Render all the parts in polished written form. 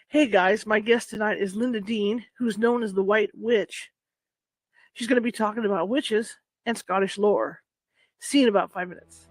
Hey guys, my guest tonight is Lynda Dean, who's known as the Whyte Witch. She's going to be talking about witches and Scottish lore. See you in about 5 minutes.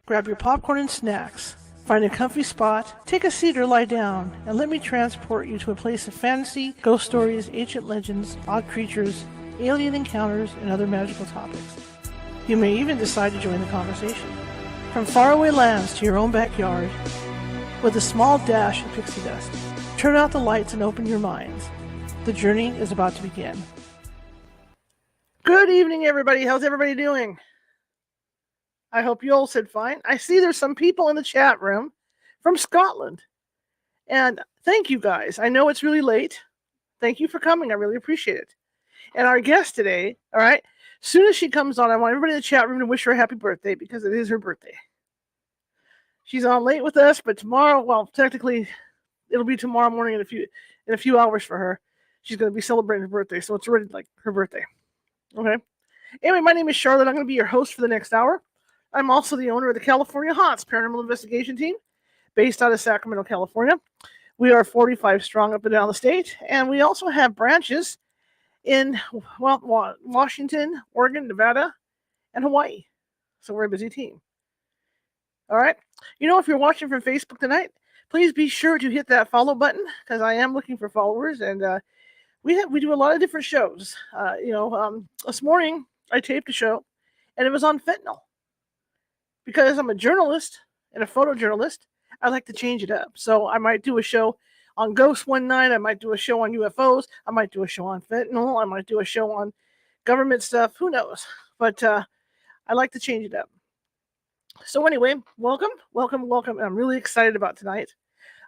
Grab your popcorn and snacks. Find a comfy spot, take a seat or lie down, and let me transport you to a place of fantasy, ghost stories, ancient legends, odd creatures, alien encounters, and other magical topics. You may even decide to join the conversation. From faraway lands to your own backyard, with a small dash of pixie dust. Turn out the lights and open your minds. The journey is about to begin. Good evening, everybody. How's everybody doing? I hope you all said fine. I see there's some people in the chat room from Scotland. And thank you guys. I know it's really late. Thank you for coming. I really appreciate it. And our guest today, all right, as soon as she comes on, I want everybody in the chat room to wish her a happy birthday because it is her birthday. She's on late with us, but tomorrow, well, technically, it'll be tomorrow morning in a few hours for her. She's going to be celebrating her birthday, so it's already like her birthday. Okay. Anyway, my name is Charlotte. I'm going to be your host for the next hour. I'm also the owner of the California Haunts Paranormal Investigation team, based out of Sacramento, California. We are 45 strong up and down the state, and we also have branches in Washington, Oregon, Nevada, and Hawaii. So we're a busy team. All right. You know, if you're watching from Facebook tonight, please be sure to hit that follow button because I am looking for followers, and we do a lot of different shows. This morning I taped a show, and it was on fentanyl. Because I'm a journalist and a photojournalist, I like to change it up. So I might do a show on ghosts one night. I might do a show on UFOs. I might do a show on fentanyl. I might do a show on government stuff. Who knows? But I like to change it up. So anyway, welcome. I'm really excited about tonight.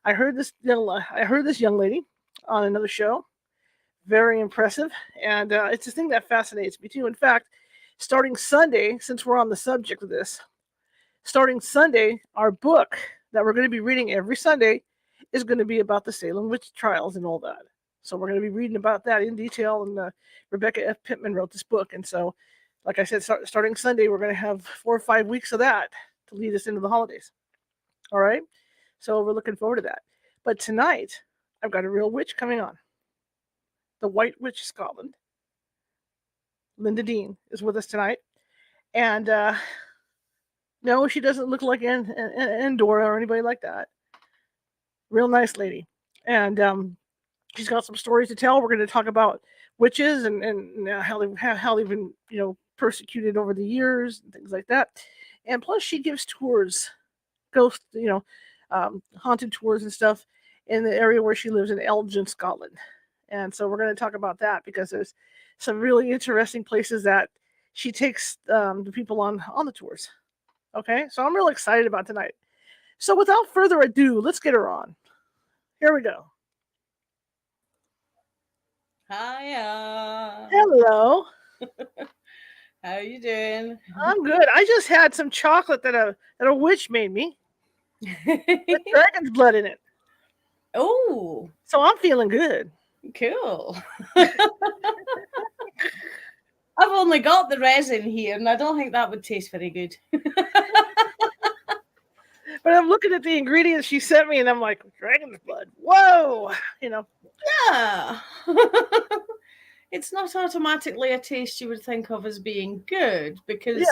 I heard this young lady on another show. Very impressive, and it's a thing that fascinates me too. In fact, starting Sunday, since we're on the subject of this, starting Sunday, our book that we're going to be reading every Sunday is going to be about the Salem witch trials and all that. So we're going to be reading about that in detail, and Rebecca F. Pittman wrote this book, and so. Like I said, starting Sunday, we're going to have 4 or 5 weeks of that to lead us into the holidays. All right? So we're looking forward to that. But tonight, I've got a real witch coming on. The Whyte Witch of Scotland. Lynda Dean is with us tonight. And no, she doesn't look like Endora or anybody like that. Real nice lady. And she's got some stories to tell. We're going to talk about witches and how they've been, persecuted over the years and things like that. And plus she gives tours, ghost, haunted tours and stuff in the area where she lives in Elgin, Scotland. And so we're going to talk about that because there's some really interesting places that she takes the people on the tours. Okay, so I'm really excited about tonight. So without further ado, let's get her on. Here we go. Hiya. Hello. How you doing? I'm good. I just had some chocolate that a witch made me with dragon's blood in it. Oh. So I'm feeling good. Cool. I've only got the resin here, and I don't think that would taste very good. But I'm looking at the ingredients she sent me, and I'm like, dragon's blood. Whoa! Yeah. It's not automatically a taste you would think of as being good because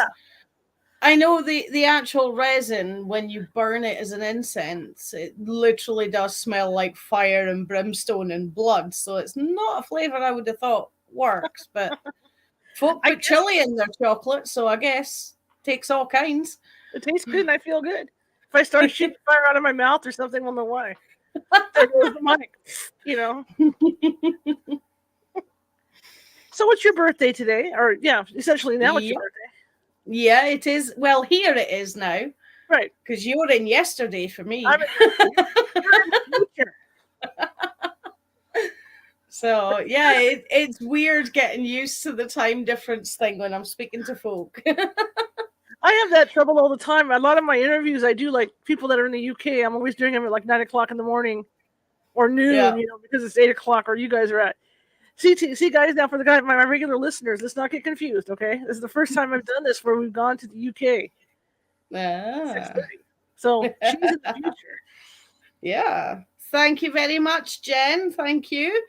I know the actual resin, when you burn it as an incense, it literally does smell like fire and brimstone and blood. So it's not a flavor I would have thought works, but folk put chili in their chocolate, so I guess takes all kinds. It tastes good and I feel good. If I start shooting fire out of my mouth or something, we'll know why. There goes the mic, So what's your birthday today? Or essentially now it's your birthday. Yeah, it is. Well, here it is now. Right. Because you're in yesterday for me. I'm in the future. So, yeah, it's weird getting used to the time difference thing when I'm speaking to folk. I have that trouble all the time. A lot of my interviews I do, like people that are in the UK, I'm always doing them at like 9 o'clock in the morning or noon, because it's 8 o'clock where you guys are at. See, guys, now for my regular listeners, let's not get confused, okay? This is the first time I've done this where we've gone to the UK. 6:30. So she's in the future. Yeah. Thank you very much, Jen. Thank you.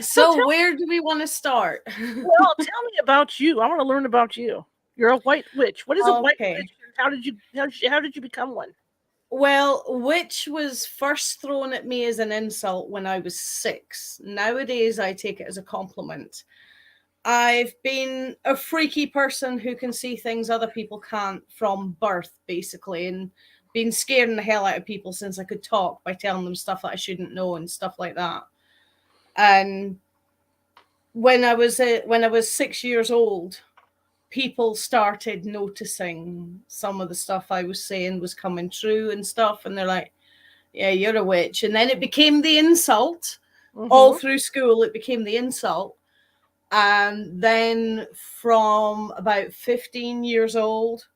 So where do we want to start? Well, tell me about you. I want to learn about you. You're a white witch. What is a white witch? How did you become one? Well, witch was first thrown at me as an insult when I was 6. Nowadays, I take it as a compliment. I've been a freaky person who can see things other people can't from birth, basically, and been scaring the hell out of people since I could talk by telling them stuff that I shouldn't know and stuff like that. And when I was 6 years old, people started noticing some of the stuff I was saying was coming true and stuff, and they're like, "Yeah, you're a witch." And then it became the insult. All through school, it became the insult. And then from about 15 years old,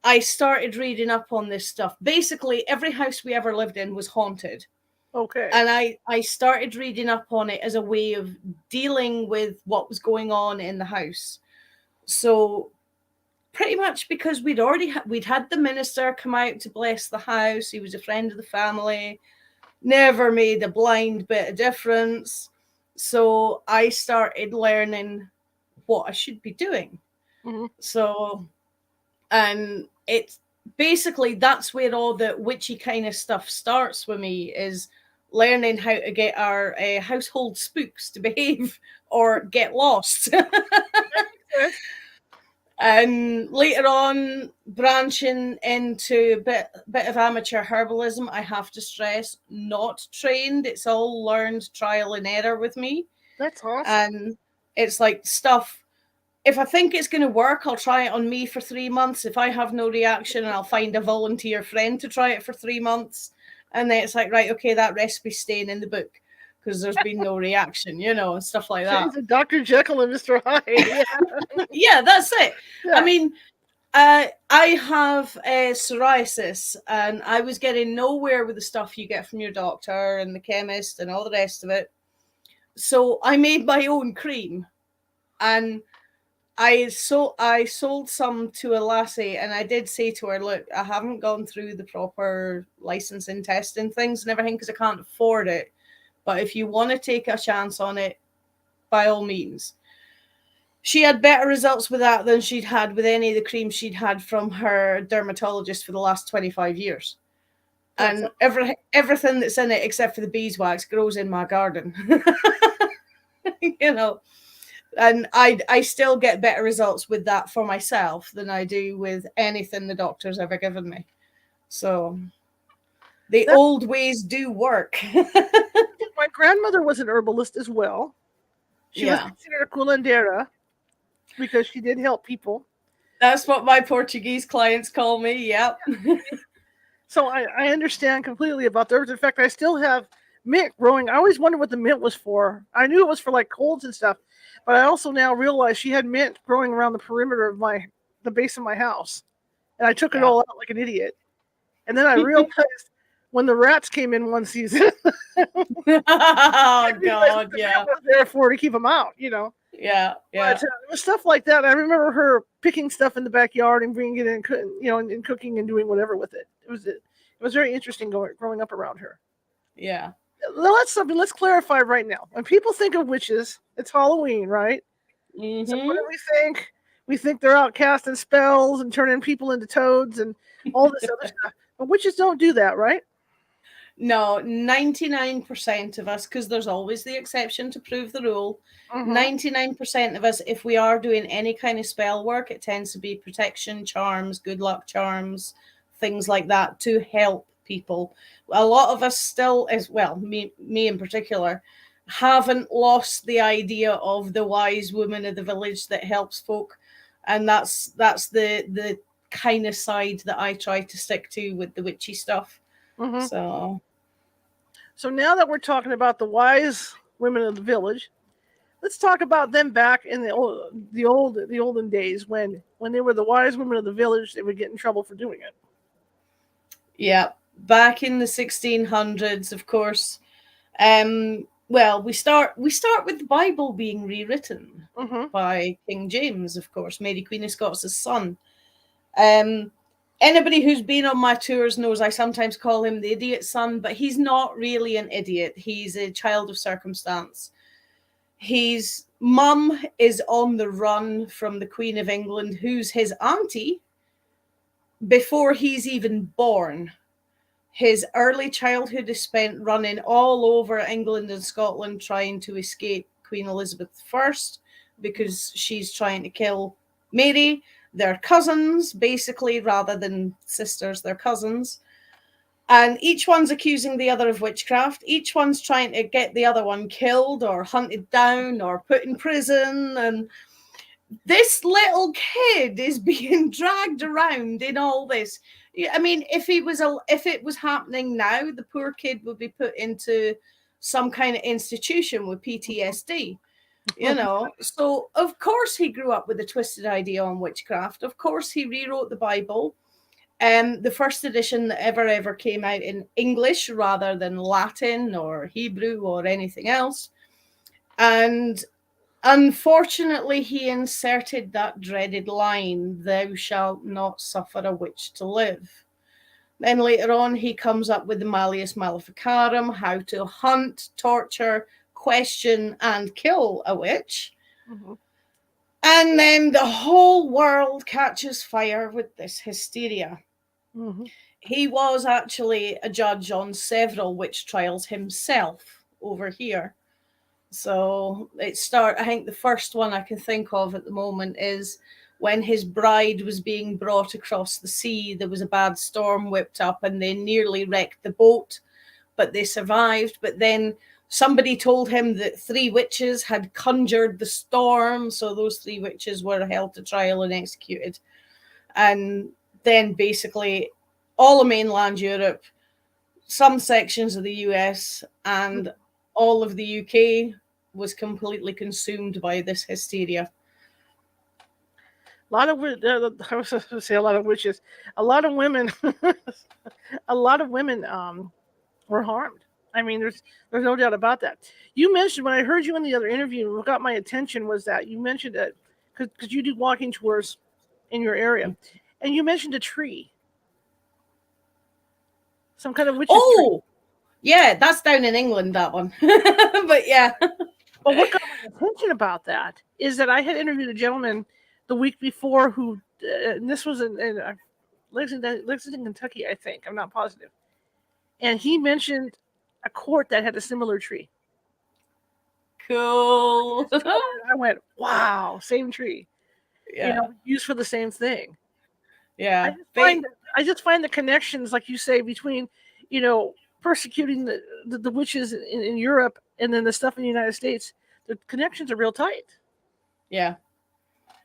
I started reading up on this stuff. Basically, every house we ever lived in was haunted. Okay. And I started reading up on it as a way of dealing with what was going on in the house. So pretty much because we'd had the minister come out to bless the house. He was a friend of the family, never made a blind bit of difference. So I started learning what I should be doing. So, and it's basically, that's where all the witchy kind of stuff starts with me, is learning how to get our household spooks to behave or get lost. And later on, branching into a bit of amateur herbalism. I have to stress, not trained. It's all learned trial and error with me. That's awesome. And it's like stuff, if I think it's going to work, I'll try it on me for 3 months. If I have no reaction, I'll find a volunteer friend to try it for 3 months. And then it's like, right, okay, that recipe's staying in the book because there's been no reaction, and stuff like that. She's Dr. Jekyll and Mr. Hyde. Yeah, yeah, that's it. Yeah. I mean, I have psoriasis, and I was getting nowhere with the stuff you get from your doctor and the chemist and all the rest of it. So I made my own cream, and I sold some to a lassie, and I did say to her, look, I haven't gone through the proper licensing testing things and everything because I can't afford it. But if you want to take a chance on it, by all means. She had better results with that than she'd had with any of the creams she'd had from her dermatologist for the last 25 years. And everything that's in it, except for the beeswax, grows in my garden. And I still get better results with that for myself than I do with anything the doctor's ever given me. So the old ways do work. My grandmother was an herbalist as well. She was considered a curandera because she did help people. That's what my Portuguese clients call me. Yep. So I understand completely about the herbs. In fact, I still have mint growing. I always wondered what the mint was for. I knew it was for like colds and stuff, but I also now realize she had mint growing around the perimeter of the base of my house, and I took it all out like an idiot. And then I realized when the rats came in one season, oh God, yeah, was there for to keep them out, Yeah, yeah. But, it was stuff like that. I remember her picking stuff in the backyard and bringing it in, and cooking and doing whatever with it. It was very interesting growing up around her. Yeah. Let's clarify right now. When people think of witches, it's Halloween, right? So what do we think? We think they're out casting spells and turning people into toads and all this other stuff. But witches don't do that, right? No, 99% of us, because there's always the exception to prove the rule. 99% of us, if we are doing any kind of spell work, it tends to be protection charms, good luck charms, things like that to help people. A lot of us still, as well, me in particular, haven't lost the idea of the wise woman of the village that helps folk, and that's the kind of side that I try to stick to with the witchy stuff. So now that we're talking about the wise women of the village, let's talk about them back in the olden days when they were the wise women of the village. They would get in trouble for doing it. Yeah, back in the 1600s, of course. Well, we start with the Bible being rewritten by King James, of course, Mary Queen of Scots' son. Anybody who's been on my tours knows I sometimes call him the idiot son, but he's not really an idiot. He's a child of circumstance. His mum is on the run from the Queen of England, who's his auntie, before he's even born. His early childhood is spent running all over England and Scotland trying to escape Queen Elizabeth I. because she's trying to kill Mary. They're cousins, basically, rather than sisters, they're cousins. And each one's accusing the other of witchcraft. Each one's trying to get the other one killed or hunted down or put in prison. And this little kid is being dragged around in all this. I mean, if it was happening now, the poor kid would be put into some kind of institution with PTSD. You know, so of course he grew up with a twisted idea on witchcraft. Of course he rewrote the Bible. The first edition that ever came out in English rather than Latin or Hebrew or anything else. And unfortunately, he inserted that dreaded line, "Thou shalt not suffer a witch to live." Then later on, he comes up with the Malleus Maleficarum, how to hunt, torture, question, and kill a witch. Mm-hmm. And then the whole world catches fire with this hysteria. Mm-hmm. He was actually a judge on several witch trials himself over here. So I think the first one I can think of at the moment is when his bride was being brought across the sea. There was a bad storm whipped up and they nearly wrecked the boat, but they survived. But then somebody told him that 3 witches had conjured the storm. So those 3 witches were held to trial and executed. And then basically all of mainland Europe, some sections of the US, and all of the UK was completely consumed by this hysteria. A lot of I was supposed to say a lot of witches. A lot of women, a lot of women were harmed. I mean, there's no doubt about that. You mentioned when I heard you in the other interview, what got my attention was that you mentioned that because you do walking tours in your area, and you mentioned a tree, some kind of witch's tree. Yeah, that's down in England, that one. But yeah. But what got my attention about that is that I had interviewed a gentleman the week before who, and this was in Lexington, Kentucky, I think. I'm not positive. And he mentioned a court that had a similar tree. Cool. I went, wow, same tree. Yeah. You know, used for the same thing. Yeah. I just find the connections, like you say, between, you know, persecuting the witches in Europe and then the stuff in the United States, the connections are real tight. Yeah.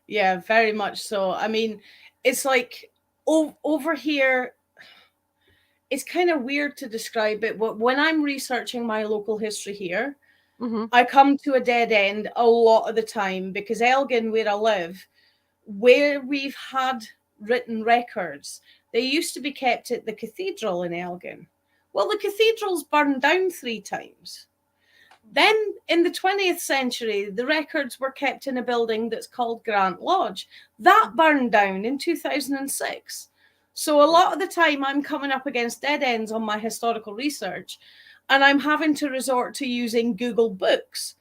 Yeah, very much so. I mean, it's like over here, it's kind of weird to describe it, but when I'm researching my local history here, I come to a dead end a lot of the time because Elgin, where I live, where we've had written records, they used to be kept at the cathedral in Elgin. Well, the cathedral's burned down 3 times. Then in the 20th century, the records were kept in a building that's called Grant Lodge. That burned down in 2006. So a lot of the time I'm coming up against dead ends on my historical research, and I'm having to resort to using Google Books.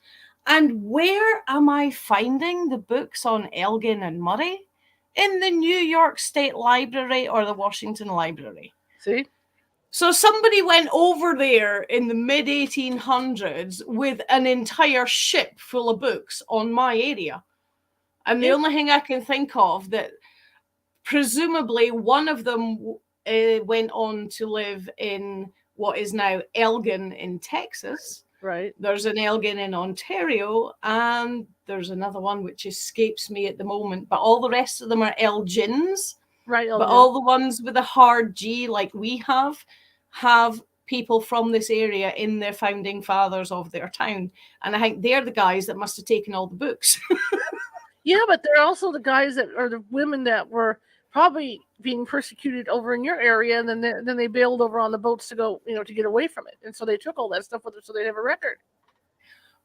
And where am I finding the books on Elgin and Murray? In the New York State Library or the Washington Library. See? So somebody went over there in the mid-1800s with an entire ship full of books on my area. And the only thing I can think of that presumably one of them went on to live in what is now Elgin in Texas. Right. There's an Elgin in Ontario, and there's another one which escapes me at the moment, but all the rest of them are Elgins. Right. But all the ones with a hard G like we have people from this area in their founding fathers of their town. And I think they're the guys that must have taken all the books. Yeah, but they're also the guys that are the women that were probably being persecuted over in your area, and then they bailed over on the boats to go, you know, to get away from it. And so they took all that stuff with them so they'd have a record.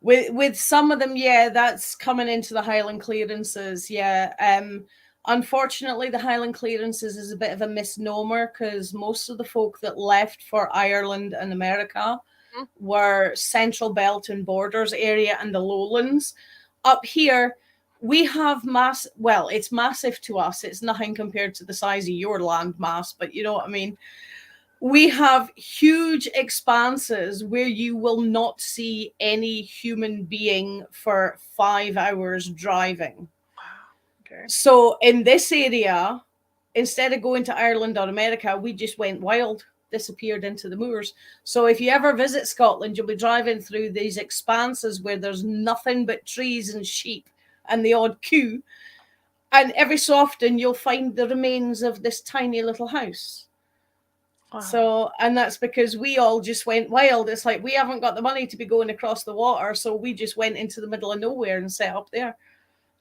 With some of them, yeah, that's coming into the Highland clearances, yeah. Unfortunately, the Highland clearances is a bit of a misnomer because most of the folk that left for Ireland and America were Central Belt and Borders area and the lowlands. Up here, we have it's massive to us. It's nothing compared to the size of your land mass, but you know what I mean? We have huge expanses where you will not see any human being for 5 hours driving. Wow. Okay. So in this area, instead of going to Ireland or America, we just went wild, disappeared into the moors. So if you ever visit Scotland, you'll be driving through these expanses where there's nothing but trees and sheep and the odd cow. And every so often you'll find the remains of this tiny little house. Wow. So, and that's because we all just went wild. It's like we haven't got the money to be going across the water, so we just went into the middle of nowhere and set up there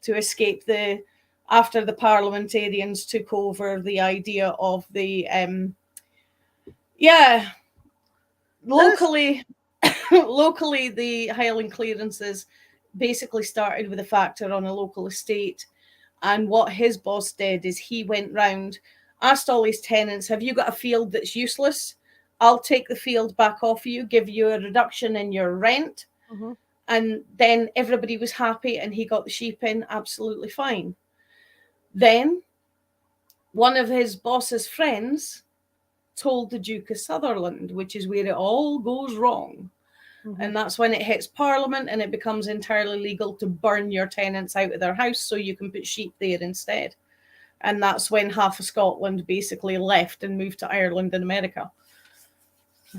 to escape after the parliamentarians took over the idea of the locally the Highland clearances basically started with a factor on a local estate. And what his boss did is he went round, asked all his tenants, have you got a field that's useless? I'll take the field back off you, give you a reduction in your rent. Mm-hmm. And then everybody was happy and he got the sheep in absolutely fine. Then one of his boss's friends told the Duke of Sutherland, which is where it all goes wrong. Mm-hmm. And that's when it hits Parliament and it becomes entirely legal to burn your tenants out of their house so you can put sheep there instead. And that's when half of Scotland basically left and moved to Ireland and America.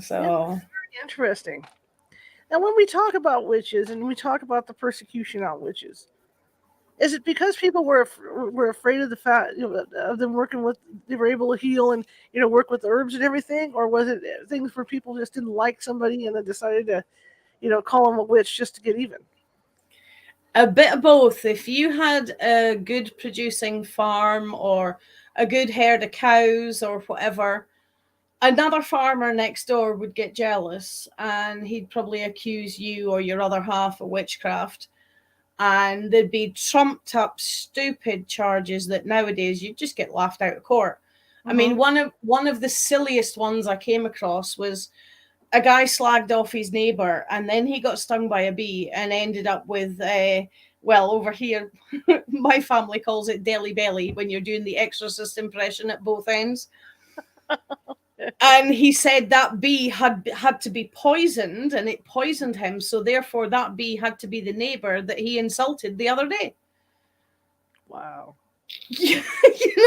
So very interesting. Now, when we talk about witches and we talk about the persecution on witches, is it because people were afraid of the fact of them working with, they were able to heal and work with herbs and everything, or was it things where people just didn't like somebody and then decided to call them a witch just to get even? A bit of both. If you had a good producing farm or a good herd of cows or whatever, another farmer next door would get jealous and he'd probably accuse you or your other half of witchcraft. And there'd be trumped up stupid charges that nowadays you'd just get laughed out of court. Mm-hmm. I mean, one of the silliest ones I came across was a guy slagged off his neighbor and then he got stung by a bee and ended up with over here my family calls it deli belly when you're doing the exorcist impression at both ends. And he said that bee had to be poisoned and it poisoned him, so therefore that bee had to be the neighbor that he insulted the other day. Wow.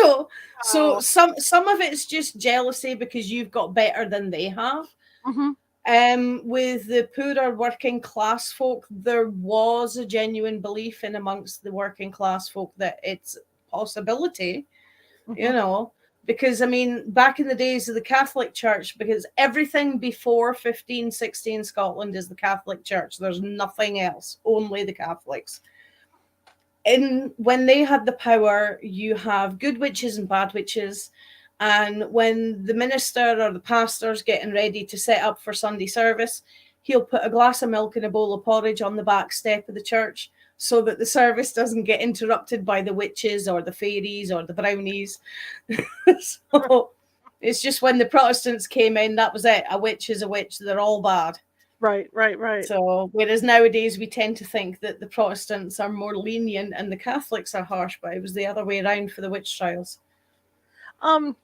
Wow. So some of it's just jealousy because you've got better than they have. Mm-hmm. With the poorer working class folk, there was a genuine belief in amongst the working class folk that it's a possibility, mm-hmm. Because, I mean, back in the days of the Catholic Church, because everything before 1560 in Scotland is the Catholic Church. There's nothing else, only the Catholics. And when they had the power, you have good witches and bad witches. And when the minister or the pastor's getting ready to set up for Sunday service, he'll put a glass of milk and a bowl of porridge on the back step of the church so that the service doesn't get interrupted by the witches or the fairies or the brownies. So it's just when the Protestants came in, that was it. A witch is a witch. They're all bad. Right. So whereas nowadays we tend to think that the Protestants are more lenient and the Catholics are harsh, but it was the other way around for the witch trials. And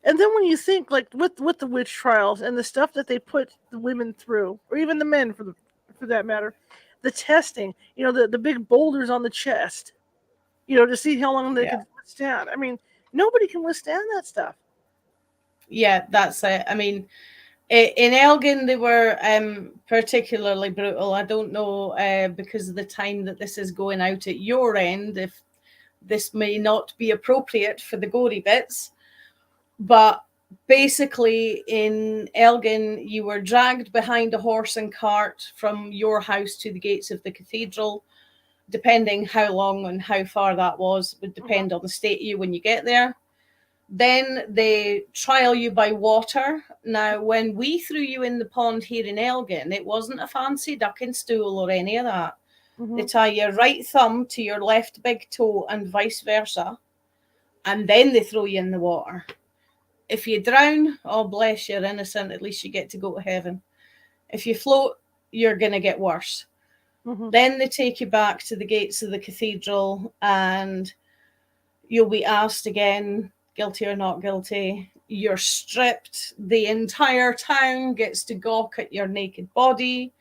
then when you think like with the witch trials and the stuff that they put the women through, or even the men for that matter, the testing, the big boulders on the chest, to see how long they could withstand. I mean, nobody can withstand that stuff. Yeah, that's it. I mean, in Elgin, they were particularly brutal. I don't know because of the time that this is going out at your end, if this may not be appropriate for the gory bits. But basically in Elgin, you were dragged behind a horse and cart from your house to the gates of the cathedral. Depending how long and how far that was, would depend on the state of you when you get there. Then they trial you by water. Now, when we threw you in the pond here in Elgin, it wasn't a fancy ducking stool or any of that. Mm-hmm. They tie your right thumb to your left big toe and vice versa. And then they throw you in the water. If you drown, oh, bless, you're innocent. At least you get to go to heaven. If you float, you're going to get worse. Mm-hmm. Then they take you back to the gates of the cathedral and you'll be asked again, guilty or not guilty. You're stripped. The entire town gets to gawk at your naked body.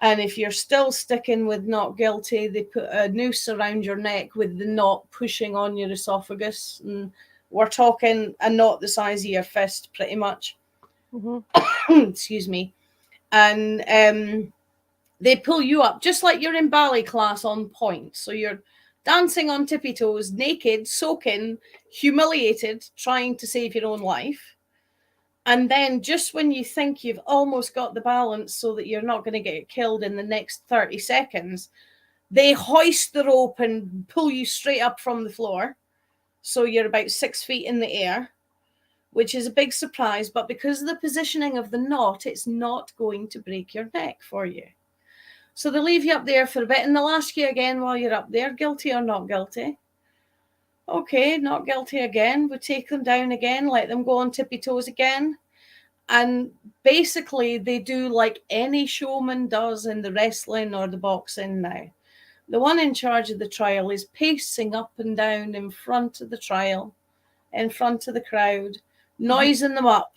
And if you're still sticking with not guilty, they put a noose around your neck with the knot pushing on your esophagus. And we're talking a knot the size of your fist, pretty much. Excuse me. And they pull you up just like you're in ballet class on point. So you're dancing on tippy toes, naked, soaking, humiliated, trying to save your own life. And then just when you think you've almost got the balance so that you're not going to get killed in the next 30 seconds, they hoist the rope and pull you straight up from the floor. So you're about 6 feet in the air, which is a big surprise. But because of the positioning of the knot, it's not going to break your neck for you. So they leave you up there for a bit, and they'll ask you again while you're up there, guilty or not guilty. Okay, not guilty again. We take them down again, let them go on tippy toes again. And basically, they do like any showman does in the wrestling or the boxing now. The one in charge of the trial is pacing up and down in front of the trial, in front of the crowd, noising them up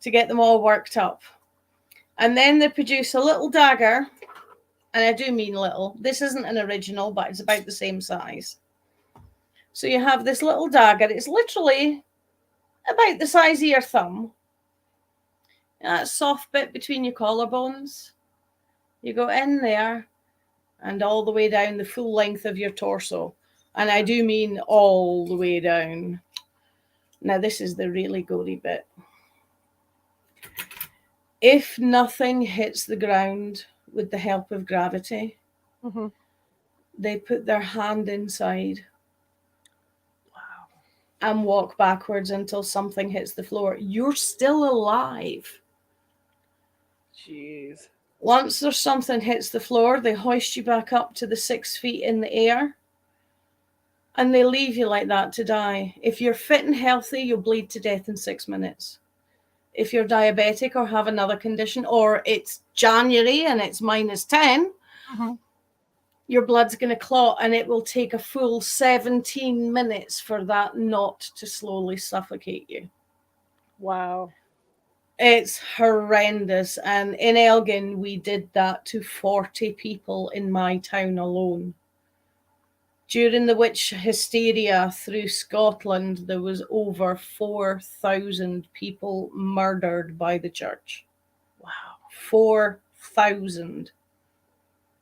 to get them all worked up. And then they produce a little dagger. And I do mean little. This isn't an original, but it's about the same size. So you have this little dagger. It's literally about the size of your thumb. That soft bit between your collarbones. You go in there and all the way down the full length of your torso. And I do mean all the way down. Now, this is the really gory bit. If nothing hits the ground with the help of gravity, they put their hand inside. Wow. And walk backwards until something hits the floor. You're still alive. Jeez. Once there's something hits the floor, they hoist you back up to the 6 feet in the air. And they leave you like that to die. If you're fit and healthy, you'll bleed to death in 6 minutes. If you're diabetic or have another condition, or it's January and it's -10, your blood's going to clot, and it will take a full 17 minutes for that knot to slowly suffocate you. Wow. It's horrendous. And in Elgin, we did that to 40 people in my town alone. During the witch hysteria through Scotland, there was over 4,000 people murdered by the church. Wow. 4,000.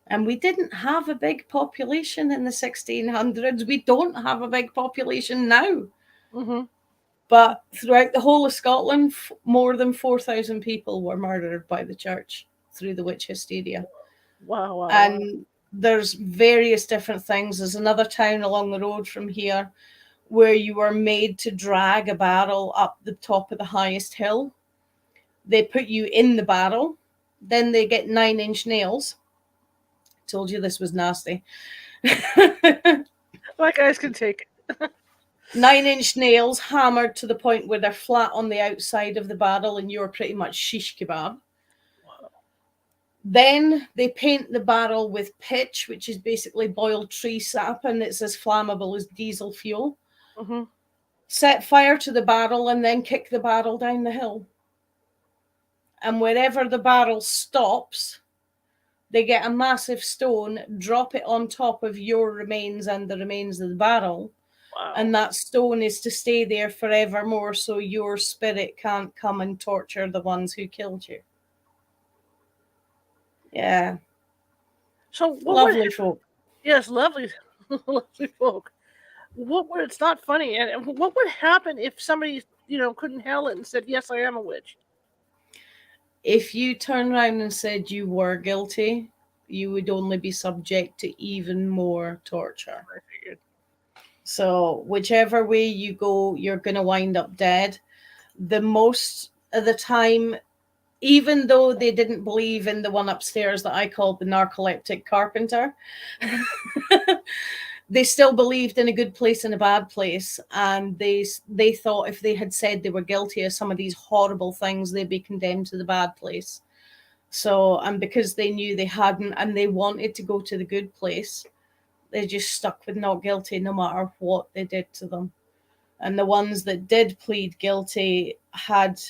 And we didn't have a big population in the 1600s. We don't have a big population now. But throughout the whole of Scotland, more than 4,000 people were murdered by the church through the witch hysteria. Wow. And there's various different things. There's another town along the road from here where you were made to drag a barrel up the top of the highest hill. They put you in the barrel. Then they get 9-inch nails. Told you this was nasty. My guys can take it. 9-inch nails hammered to the point where they're flat on the outside of the barrel and you're pretty much shish kebab. Wow. Then they paint the barrel with pitch, which is basically boiled tree sap, and it's as flammable as diesel fuel. Set fire to the barrel and then kick the barrel down the hill. And wherever the barrel stops, they get a massive stone, drop it on top of your remains and the remains of the barrel. Wow. And that stone is to stay there forevermore so your spirit can't come and torture the ones who killed you. Yeah. So lovely folk. Yes, lovely, lovely folk. It's not funny. And what would happen if somebody, couldn't handle it and said, yes, I am a witch? If you turn around and said you were guilty, you would only be subject to even more torture. I figured. So whichever way you go, you're going to wind up dead. The most of the time, even though they didn't believe in the one upstairs that I called the narcoleptic carpenter, they still believed in a good place and a bad place. And they thought if they had said they were guilty of some of these horrible things, they'd be condemned to the bad place. So, and because they knew they hadn't and they wanted to go to the good place, they just stuck with not guilty no matter what they did to them. And the ones that did plead guilty had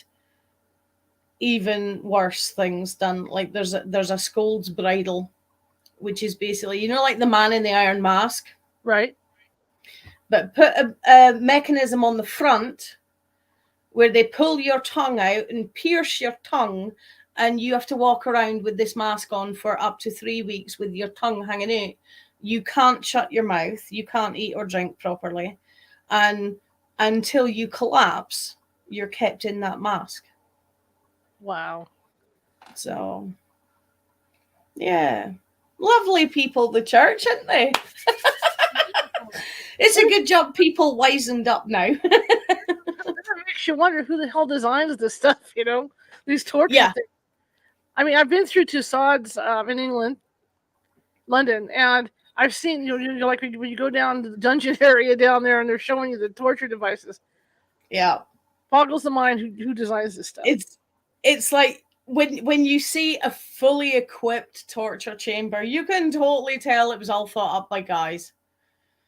even worse things done. Like there's a scold's bridle, which is basically, like the man in the iron mask. Right. But put a mechanism on the front where they pull your tongue out and pierce your tongue, and you have to walk around with this mask on for up to 3 weeks with your tongue hanging out. You can't shut your mouth. You can't eat or drink properly. And until you collapse, you're kept in that mask. Wow. So, yeah. Lovely people, the church, aren't they? It's a good job people wisened up now. That makes you wonder who the hell designs this stuff, these torture Yeah. things. I mean, I've been through Tussauds in England, London, and I've seen, like when you go down to the dungeon area down there and they're showing you the torture devices. Yeah. Boggles the mind who designs this stuff. It's like when you see a fully equipped torture chamber, you can totally tell it was all thought up by guys.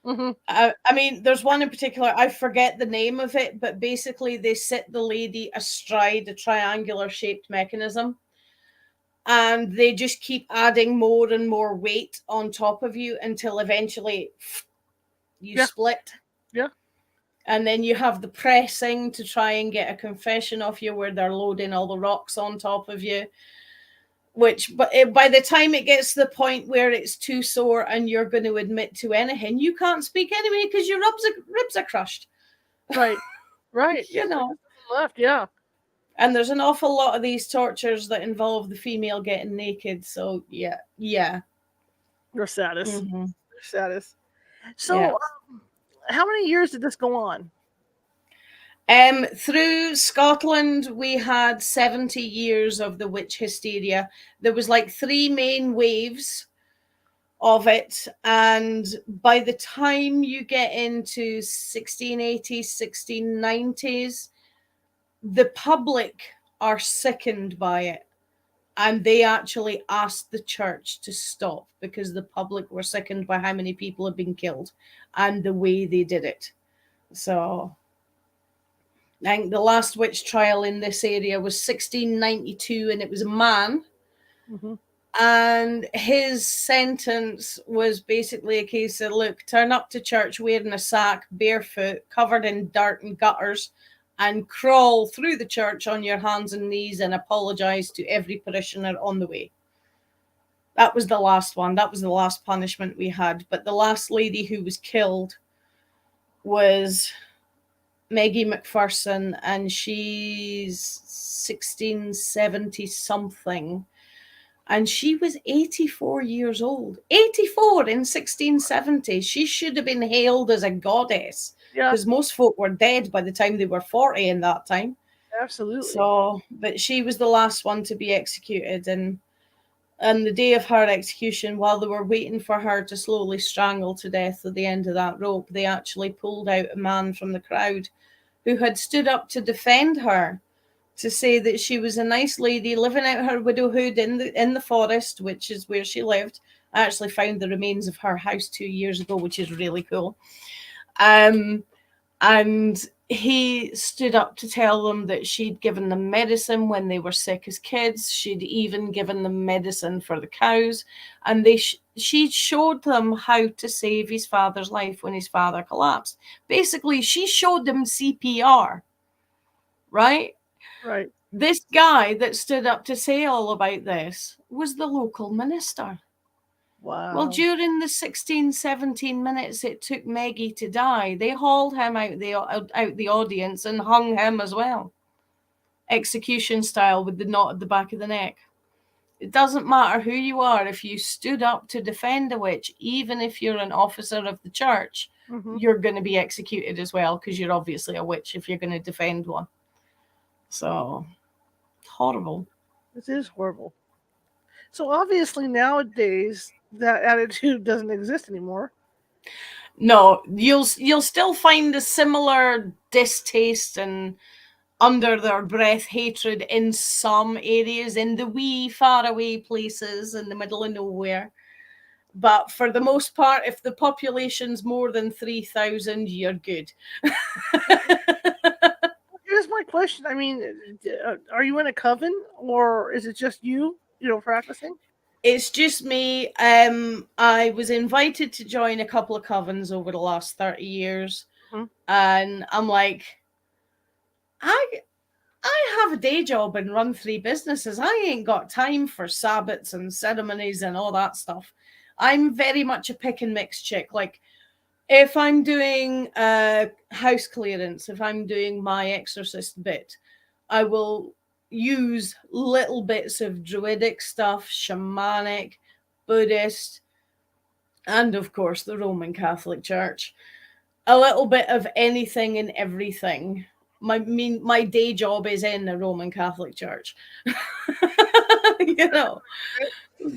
Mm-hmm. I mean, there's one in particular, I forget the name of it, but basically they sit the lady astride a triangular shaped mechanism, and they just keep adding more and more weight on top of you until eventually you split. Yeah. And then you have the pressing to try and get a confession off you where they're loading all the rocks on top of you. But by the time it gets to the point where it's too sore and you're going to admit to anything, you can't speak anyway because your ribs are crushed. Right. Left, yeah. And there's an awful lot of these tortures that involve the female getting naked. So yeah. They're saddest. Mm-hmm. They're saddest. So, how many years did this go on? Through Scotland, we had 70 years of the witch hysteria. There was like 3 main waves of it. And by the time you get into 1680s, 1690s, the public are sickened by it. And they actually asked the church to stop because the public were sickened by how many people had been killed and the way they did it. So I think the last witch trial in this area was 1692, and it was a man. Mm-hmm. And his sentence was basically a case of, look, turn up to church wearing a sack, barefoot, covered in dirt and gutters, and crawl through the church on your hands and knees and apologize to every parishioner on the way. That was the last one. That was the last punishment we had. But the last lady who was killed was Maggie McPherson, and she's 1670 something, and she was 84 years old. 84 in 1670. She should have been hailed as a goddess, because most folk were dead by the time they were 40 in that time. Absolutely. So, but she was the last one to be executed, and the day of her execution, while they were waiting for her to slowly strangle to death at the end of that rope, they actually pulled out a man from the crowd who had stood up to defend her, to say that she was a nice lady living out her widowhood in the forest, which is where she lived. I actually found the remains of her house 2 years ago, which is really cool. And he stood up to tell them that she'd given them medicine when they were sick as kids. She'd even given them medicine for the cows. And she showed them how to save his father's life when his father collapsed. Basically, she showed them CPR, right? Right. This guy that stood up to say all about this was the local minister. Wow. Well, during the 16, 17 minutes it took Maggie to die, they hauled him out the audience and hung him as well. Execution style, with the knot at the back of the neck. It doesn't matter who you are. If you stood up to defend a witch, even if you're an officer of the church, you're going to be executed as well, because you're obviously a witch if you're going to defend one. So, horrible. This is horrible. So obviously nowadays that attitude doesn't exist anymore. No, you'll still find a similar distaste and under their breath hatred in some areas, in the wee faraway places in the middle of nowhere. But for the most part, if the population's more than 3,000, you're good. Here's my question. I mean, are you in a coven, or is it just you practicing? It's just me. I was invited to join a couple of covens over the last 30 years. Mm-hmm. And I'm like, I have a day job and run 3 businesses. I ain't got time for sabbats and ceremonies and all that stuff. I'm very much a pick and mix chick. Like, if I'm doing house clearance, if I'm doing my exorcist bit, I will use little bits of druidic stuff, shamanic, Buddhist, and of course the Roman Catholic Church. A little bit of anything and everything. My day job is in the Roman Catholic Church.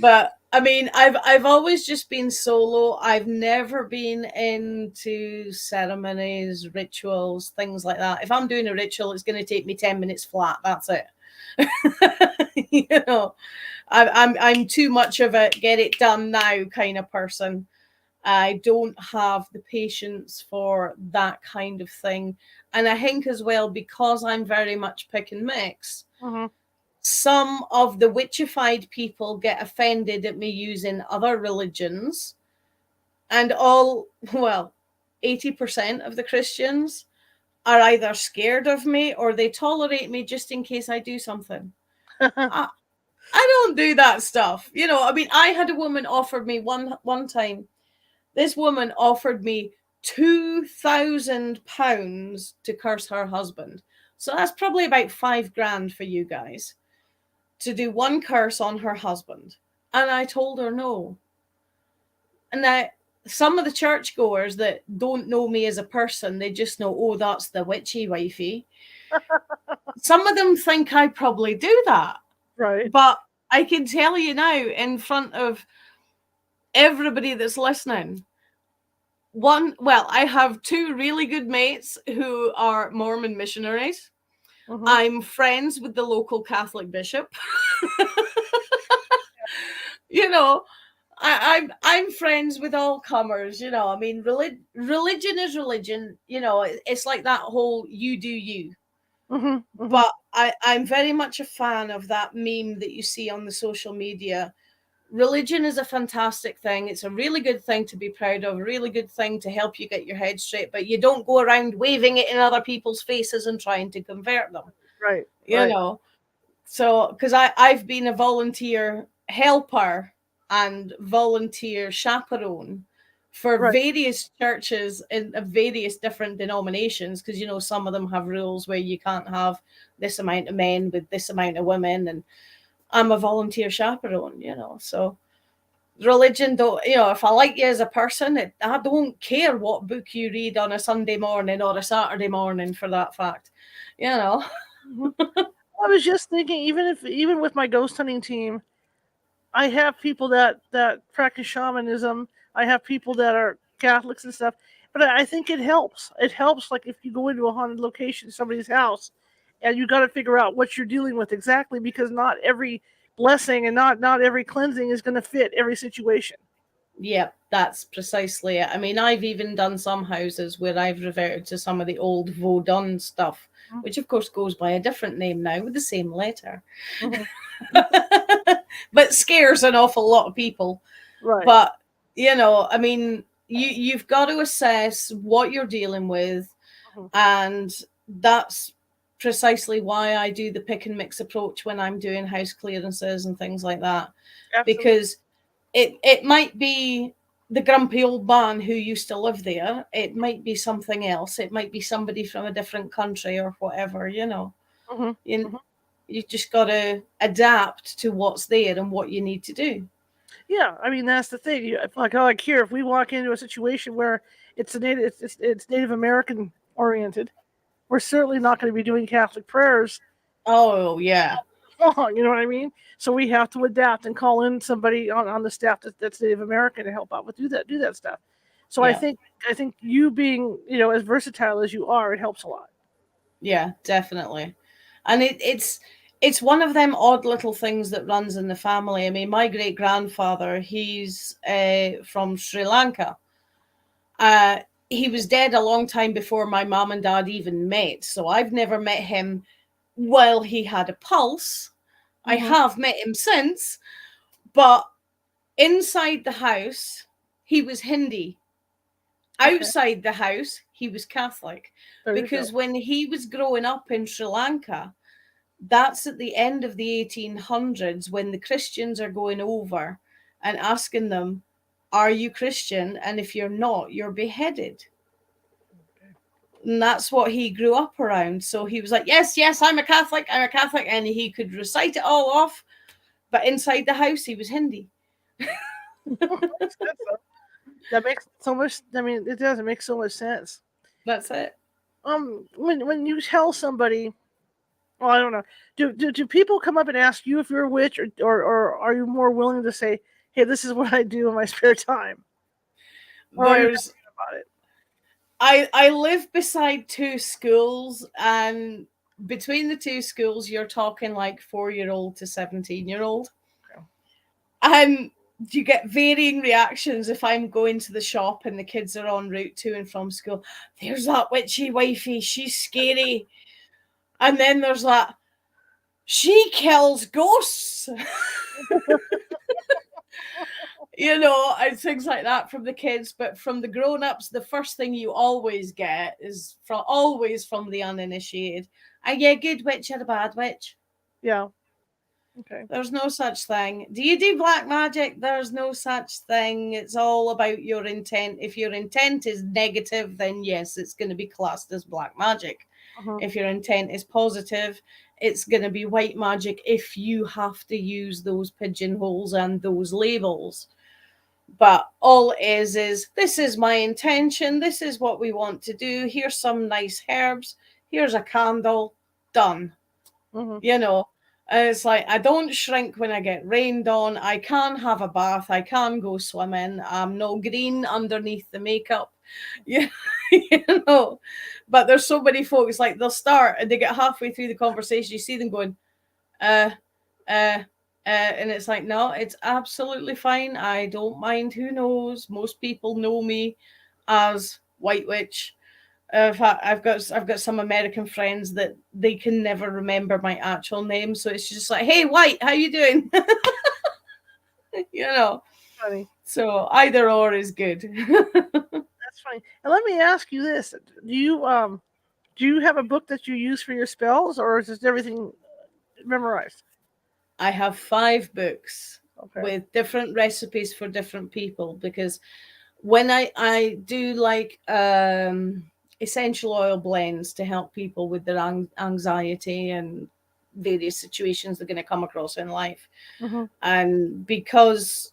But I mean, I've always just been solo. I've never been into ceremonies, rituals, things like that. If I'm doing a ritual, it's going to take me 10 minutes flat. That's it. I'm too much of a get it done now kind of person. I don't have the patience for that kind of thing. And I think as well, because I'm very much pick and mix, some of the witchified people get offended at me using other religions. And 80% of the Christians are either scared of me or they tolerate me just in case I do something. I don't do that stuff. I mean, I had a woman offer me one time. This woman offered me £2,000 to curse her husband. So that's probably about $5,000 for you guys to do one curse on her husband. And I told her no. And now some of the churchgoers that don't know me as a person, they just know, oh, that's the witchy wifey. Some of them think I probably do that. Right. But I can tell you now, in front of everybody that's listening, I have 2 really good mates who are Mormon missionaries. I'm friends with the local Catholic bishop. I'm friends with all comers. I mean, religion is religion. It's like that whole you do you. But I'm very much a fan of that meme that you see on the social media. Religion is a fantastic thing. It's a really good thing to be proud of, a really good thing to help you get your head straight, but you don't go around waving it in other people's faces and trying to convert them. Right. So, because I've been a volunteer helper and volunteer chaperone for various churches in various different denominations, because some of them have rules where you can't have this amount of men with this amount of women, and I'm a volunteer chaperone, so religion don't, if I like you as a person, I don't care what book you read on a Sunday morning or a Saturday morning for that fact, I was just thinking, even with my ghost hunting team, I have people that practice shamanism. I have people that are Catholics and stuff, but I think it helps. It helps, like if you go into a haunted location, somebody's house, and you got to figure out what you're dealing with exactly, because not every blessing and not every cleansing is going to fit every situation. Yeah, that's precisely it. I mean, I've even done some houses where I've reverted to some of the old Vaudun stuff, which of course goes by a different name now with the same letter. But scares an awful lot of people. Right. But, I mean, you've got to assess what you're dealing with. And that's precisely why I do the pick and mix approach when I'm doing house clearances and things like that. Absolutely. Because it might be the grumpy old man who used to live there. It might be something else. It might be somebody from a different country or whatever, You just got to adapt to what's there and what you need to do. Yeah, I mean, that's the thing. Like here, if we walk into a situation where it's Native American oriented, we're certainly not going to be doing Catholic prayers. Oh, yeah. You know what I mean? So we have to adapt and call in somebody on the staff that's Native American to help out with do that stuff. So yeah. I think you being as versatile as you are, it helps a lot. Yeah, definitely. And it's it's one of them odd little things that runs in the family. I mean, my great grandfather, he's from Sri Lanka. He was dead a long time before my mom and dad even met. So I've never met him while he had a pulse. I have met him since, but inside the house, he was Hindi. Outside the house, he was Catholic. Because when he was growing up in Sri Lanka, that's at the end of the 1800s when the Christians are going over and asking them, are you Christian? And if you're not, you're beheaded. And that's what he grew up around. So he was like, yes, I'm a Catholic. And he could recite it all off. But inside the house, he was Hindi. That makes so much, I mean, it doesn't make so much sense. That's it. When you tell somebody, well, I don't know, do people come up and ask you if you're a witch, or are you more willing to say, hey, this is what I do in my spare time? Or are you thinking about it? I live beside two schools, and between the two schools, you're talking like 4-year-old to 17-year-old. Okay. And you get varying reactions if I'm going to the shop and the kids are en route to and from school. There's that witchy wifey, she's scary. And then there's that, she kills ghosts. You know, and things like that from the kids. But from the grown-ups, the first thing you always get is from the uninitiated. Are you a good witch or a bad witch? Yeah. Okay. There's no such thing. Do you do black magic? There's no such thing. It's all about your intent. If your intent is negative, then yes, it's going to be classed as black magic. If your intent is positive, it's going to be white magic if you have to use those pigeonholes and those labels. But all it is this is my intention. This is what we want to do. Here's some nice herbs. Here's a candle. Done. You know, and it's like, I don't shrink when I get rained on. I can have a bath. I can go swimming. I'm no green underneath the makeup. Yeah, you know. But there's so many folks, like, they'll start and they get halfway through the conversation. You see them going, and it's like, no, it's absolutely fine. I don't mind. Who knows? Most people know me as Whyte Witch. I've got some American friends that they can never remember my actual name, so it's just like, hey, Whyte, how you doing? You know. Funny. So either or is good. That's funny. And let me ask you this: do you have a book that you use for your spells, or is just everything memorized? I have 5 books with different recipes for different people, because when I do like essential oil blends to help people with their anxiety and various situations they're going to come across in life. And because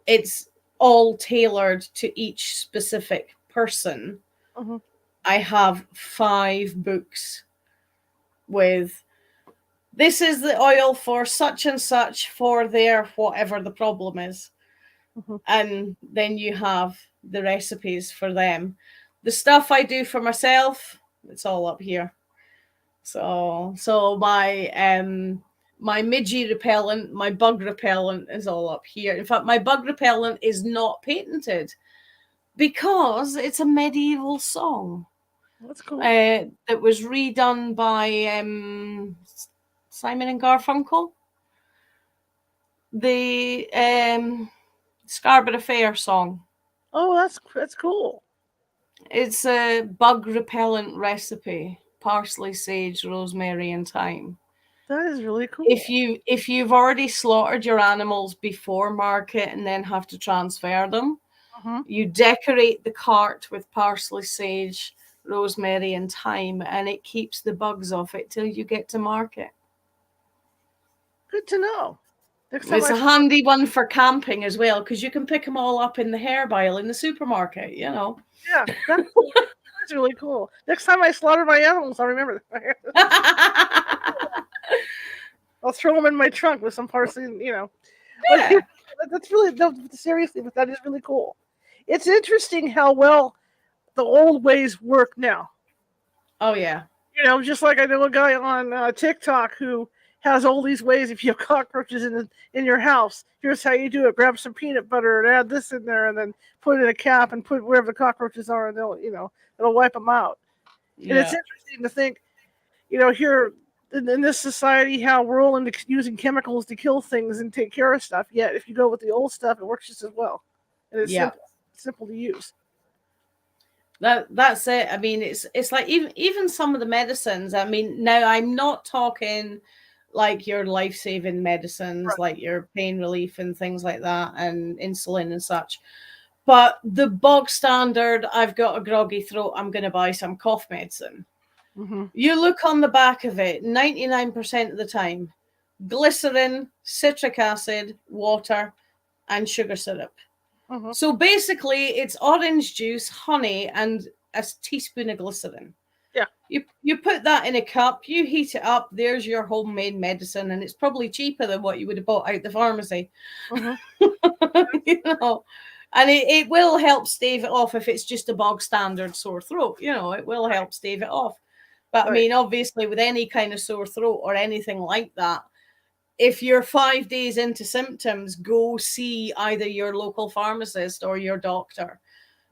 it's all tailored to each specific person, I have 5 books with, this is the oil for such and such for their whatever the problem is. And then you have the recipes for them. The stuff I do for myself, it's all up here. So my my midgie repellent, my bug repellent is all up here. In fact, my bug repellent is not patented because it's a medieval song. That's cool. It was redone by Simon and Garfunkel. The Scarborough Fair song. Oh, that's cool. It's a bug repellent recipe: parsley, sage, rosemary, and thyme. That is really cool. If you've already slaughtered your animals before market and then have to transfer them, you decorate the cart with parsley, sage, rosemary, and thyme, and it keeps the bugs off it till you get to market. Good to know. It's a handy one for camping as well, because you can pick them all up in the herb aisle in the supermarket, you know. Yeah, that's really cool. Next time I slaughter my animals, I'll remember that. I'll throw them in my trunk with some parsley, you know. Yeah. That's really, no, seriously, but that is really cool. It's interesting how well the old ways work now. Oh, yeah. You know, just like I know a guy on TikTok who has all these ways. If you have cockroaches in your house, here's how you do it: grab some peanut butter and add this in there, and then put it in a cap and put wherever the cockroaches are, and it'll wipe them out. And it's interesting to think, here in this society, how we're all into using chemicals to kill things and take care of stuff. Yet, if you go with the old stuff, it works just as well, and it's simple to use. That's it. I mean, it's like even some of the medicines. I mean, now I'm not talking like your life-saving medicines, like your pain relief and things like that, and insulin and such. But the bog standard, I've got a groggy throat, I'm going to buy some cough medicine. Mm-hmm. You look on the back of it, 99% of the time, glycerin, citric acid, water, and sugar syrup. Mm-hmm. So basically, it's orange juice, honey, and a teaspoon of glycerin. Yeah. You put that in a cup, you heat it up, there's your homemade medicine, and it's probably cheaper than what you would have bought out the pharmacy. Mm-hmm. And it will help stave it off if it's just a bog standard sore throat. It will help stave it off. But I mean, obviously, with any kind of sore throat or anything like that, if you're 5 days into symptoms, go see either your local pharmacist or your doctor,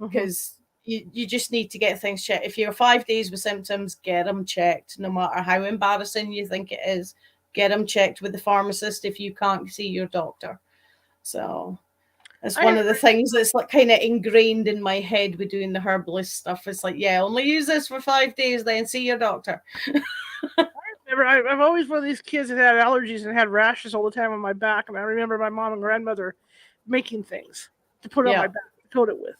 because you just need to get things checked. If you're 5 days with symptoms, get them checked. No matter how embarrassing you think it is, get them checked with the pharmacist if you can't see your doctor. So it's one of the things that's like kind of ingrained in my head with doing the herbalist stuff. It's like, only use this for 5 days, then see your doctor. I'm always one of these kids that had allergies and had rashes all the time on my back. And I remember my mom and grandmother making things to put on my back, to coat it with,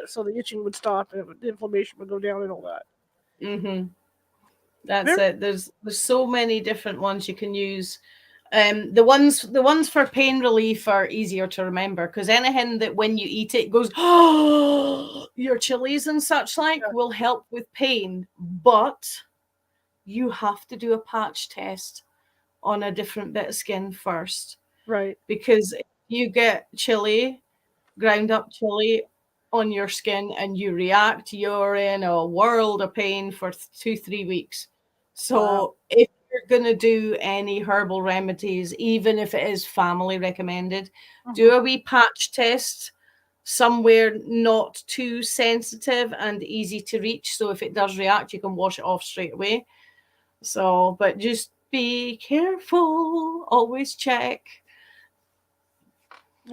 so the itching would stop and the inflammation would go down and all that. Mm-hmm. That's it. There's so many different ones you can use. The ones for pain relief are easier to remember, because anything that when you eat it goes, your chilies and such will help with pain, but you have to do a patch test on a different bit of skin first. Right. Because if you get ground up chili on your skin and you react, you're in a world of pain for 2-3 weeks. So if you're going to do any herbal remedies, even if it is family recommended, do a wee patch test somewhere not too sensitive and easy to reach. So if it does react, you can wash it off straight away. So, but just be careful. Always check.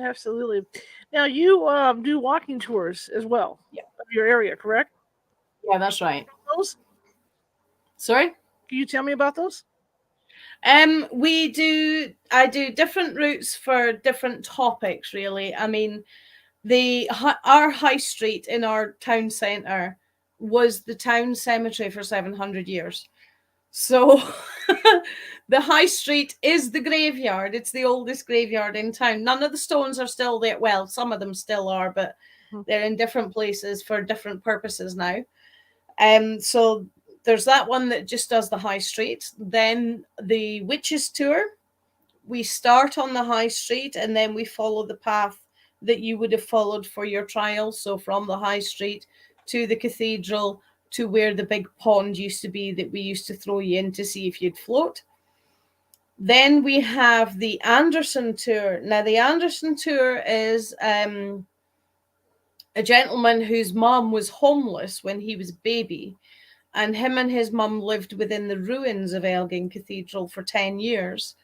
Absolutely. Now you do walking tours as well of your area, correct? Yeah, that's right. Those? Sorry? Can you tell me about those? I do different routes for different topics, really. I mean, our high street in our town centre was the town cemetery for 700 years. So the high street is the graveyard. It's the oldest graveyard in town. None of the stones are still there. Well, some of them still are, but they're in different places for different purposes now. So there's that one that just does the high street. Then the witches tour. We start on the high street and then we follow the path that you would have followed for your trial. So from the high street to the cathedral to where the big pond used to be that we used to throw you in to see if you'd float. Then we have the Anderson tour. Now, the Anderson tour is a gentleman whose mom was homeless when he was a baby, and him and his mum lived within the ruins of Elgin Cathedral for 10 years.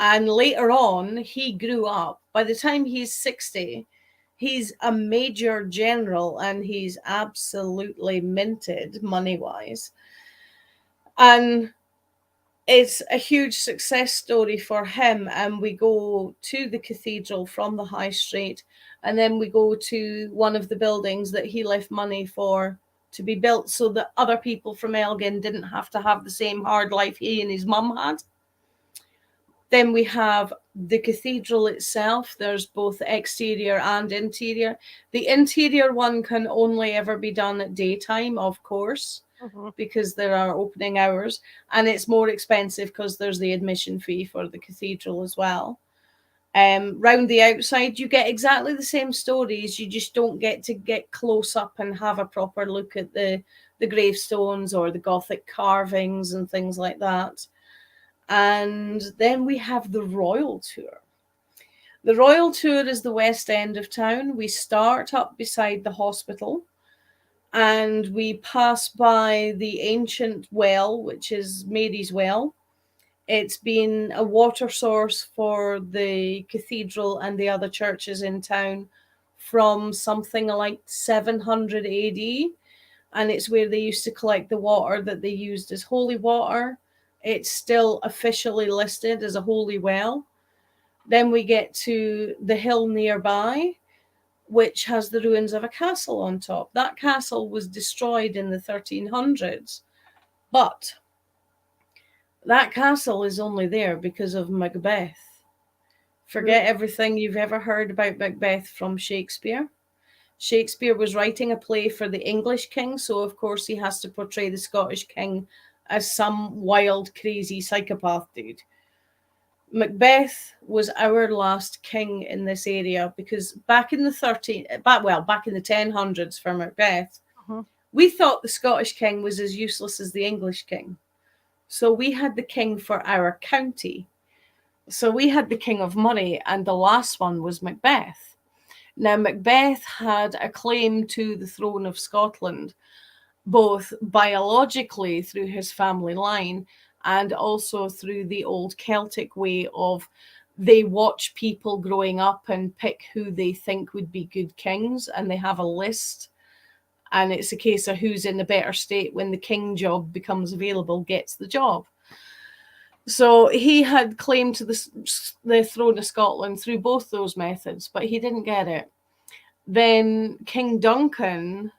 And later on, he grew up. By the time he's 60, he's a major general and he's absolutely minted money-wise. And it's a huge success story for him. And we go to the cathedral from the high street, and then we go to one of the buildings that he left money for to be built so that other people from Elgin didn't have to have the same hard life he and his mum had. Then we have the cathedral itself. There's both exterior and interior. The interior one can only ever be done at daytime, of course, because there are opening hours, and it's more expensive because there's the admission fee for the cathedral as well. Round the outside, you get exactly the same stories. You just don't get to get close up and have a proper look at the gravestones or the Gothic carvings and things like that. And then we have the Royal Tour. The Royal Tour is the west end of town. We start up beside the hospital and we pass by the ancient well, which is Mary's Well. It's been a water source for the cathedral and the other churches in town from something like 700 AD. And it's where they used to collect the water that they used as holy water. It's still officially listed as a holy well. Then we get to the hill nearby, which has the ruins of a castle on top. That castle was destroyed in the 1300s, but that castle is only there because of Macbeth. Forget everything you've ever heard about Macbeth from Shakespeare. Shakespeare was writing a play for the English king, so of course he has to portray the Scottish king as some wild, crazy psychopath dude. Macbeth was our last king in this area because back in the 1000s for Macbeth, we thought the Scottish king was as useless as the English king. So we had the king for our county. So we had the King of Moray, and the last one was Macbeth. Now, Macbeth had a claim to the throne of Scotland, both biologically through his family line and also through the old Celtic way of they watch people growing up and pick who they think would be good kings, and they have a list. And it's a case of who's in the better state when the king job becomes available gets the job. So he had claimed to the throne of Scotland through both those methods, but he didn't get it. Then King Duncan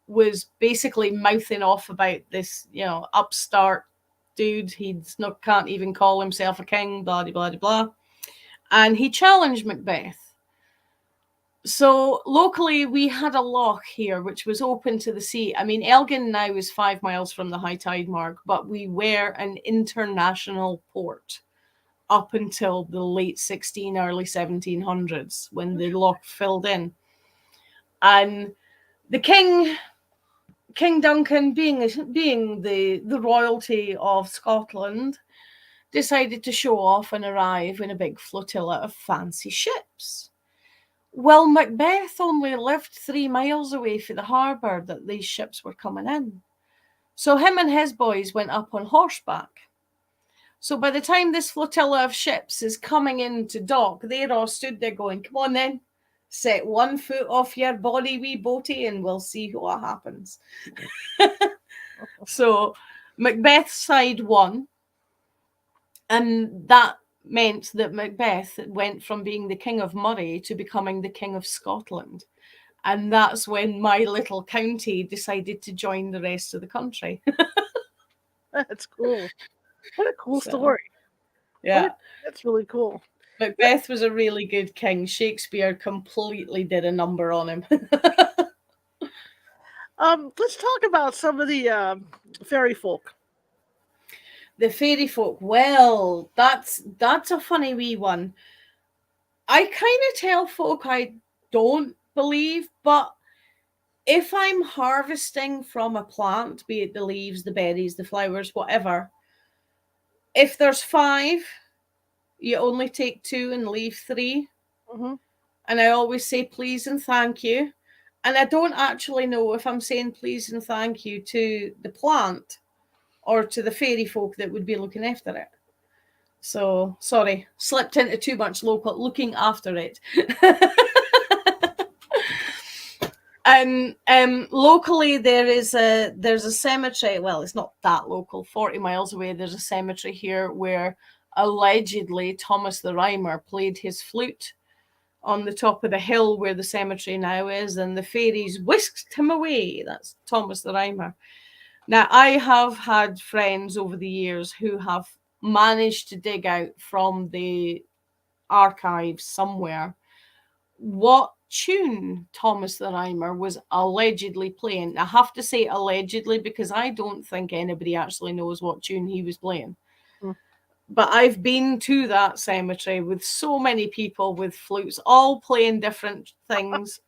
was basically mouthing off about this, upstart dude. Can't even call himself a king, blah, blah, blah, blah. And he challenged Macbeth. So locally, we had a loch here, which was open to the sea. I mean, Elgin now is 5 miles from the high tide mark, but we were an international port up until the late early 1700s when the loch filled in. And the King Duncan, being the royalty of Scotland, decided to show off and arrive in a big flotilla of fancy ships. Well, Macbeth only lived 3 miles away from the harbour that these ships were coming in. So him and his boys went up on horseback. So by the time this flotilla of ships is coming into dock, they're all stood there going, come on then, set 1 foot off your body, wee boatie, and we'll see what happens. So Macbeth's side won. And that meant that Macbeth went from being the King of Moray to becoming the King of Scotland. And that's when my little county decided to join the rest of the country. That's cool. What a cool story. Yeah. That's really cool. Macbeth was a really good king. Shakespeare completely did a number on him. Let's talk about some of the fairy folk. The fairy folk. Well, that's a funny wee one. I kind of tell folk I don't believe, but if I'm harvesting from a plant, be it the leaves, the berries, the flowers, whatever, if there's 5, you only take 2 and leave 3. Mm-hmm. And I always say please and thank you. And I don't actually know if I'm saying please and thank you to the plant or to the fairy folk that would be looking after it. So, sorry, slipped into too much looking after it. Locally, there's a cemetery. Well, it's not that local. 40 miles away, there's a cemetery here where allegedly Thomas the Rhymer played his flute on the top of the hill where the cemetery now is, and the fairies whisked him away. That's Thomas the Rhymer. Now, I have had friends over the years who have managed to dig out from the archives somewhere what tune Thomas the Rhymer was allegedly playing. I have to say allegedly because I don't think anybody actually knows what tune he was playing. But I've been to that cemetery with so many people with flutes, all playing different things,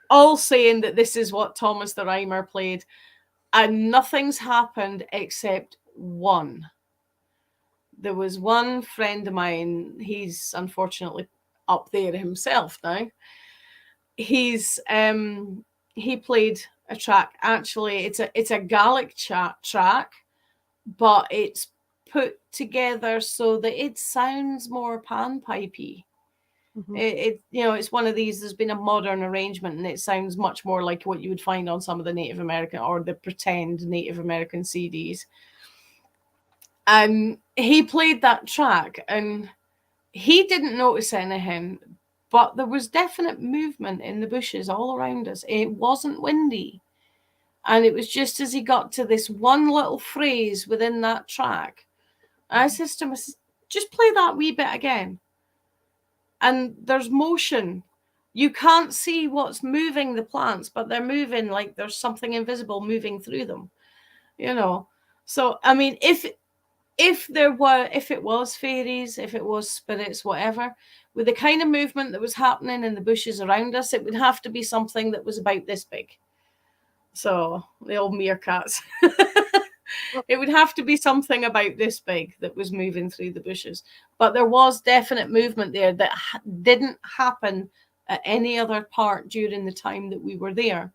all saying that this is what Thomas the Rhymer played. And nothing's happened except one. There was one friend of mine, he's unfortunately up there himself now. He played a track. Actually, it's a Gaelic track, but it's put together so that it sounds more panpipey. It's one of these. There's been a modern arrangement, and it sounds much more like what you would find on some of the Native American or the pretend Native American CDs. And he played that track, and he didn't notice anything, but there was definite movement in the bushes all around us. It wasn't windy. And it was just as he got to this one little phrase within that track, I said to him, just play that wee bit again. And there's motion. You can't see what's moving the plants, but they're moving like there's something invisible moving through them, So, I mean, if it was fairies, if it was spirits, whatever, with the kind of movement that was happening in the bushes around us, it would have to be something that was about this big. So the old meerkats. It would have to be something about this big that was moving through the bushes. But there was definite movement there that didn't happen at any other part during the time that we were there.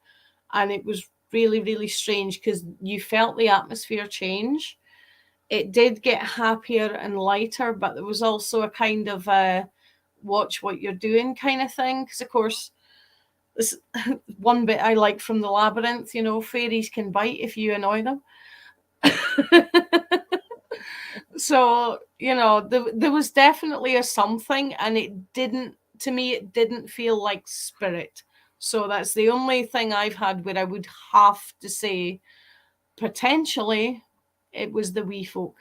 And it was really, really strange because you felt the atmosphere change. It did get happier and lighter, but there was also a kind of watch what you're doing kind of thing. Because, of course, this one bit I like from the labyrinth, fairies can bite if you annoy them. So, there was definitely a something, and it didn't feel like spirit. So that's the only thing I've had where I would have to say potentially it was the wee folk.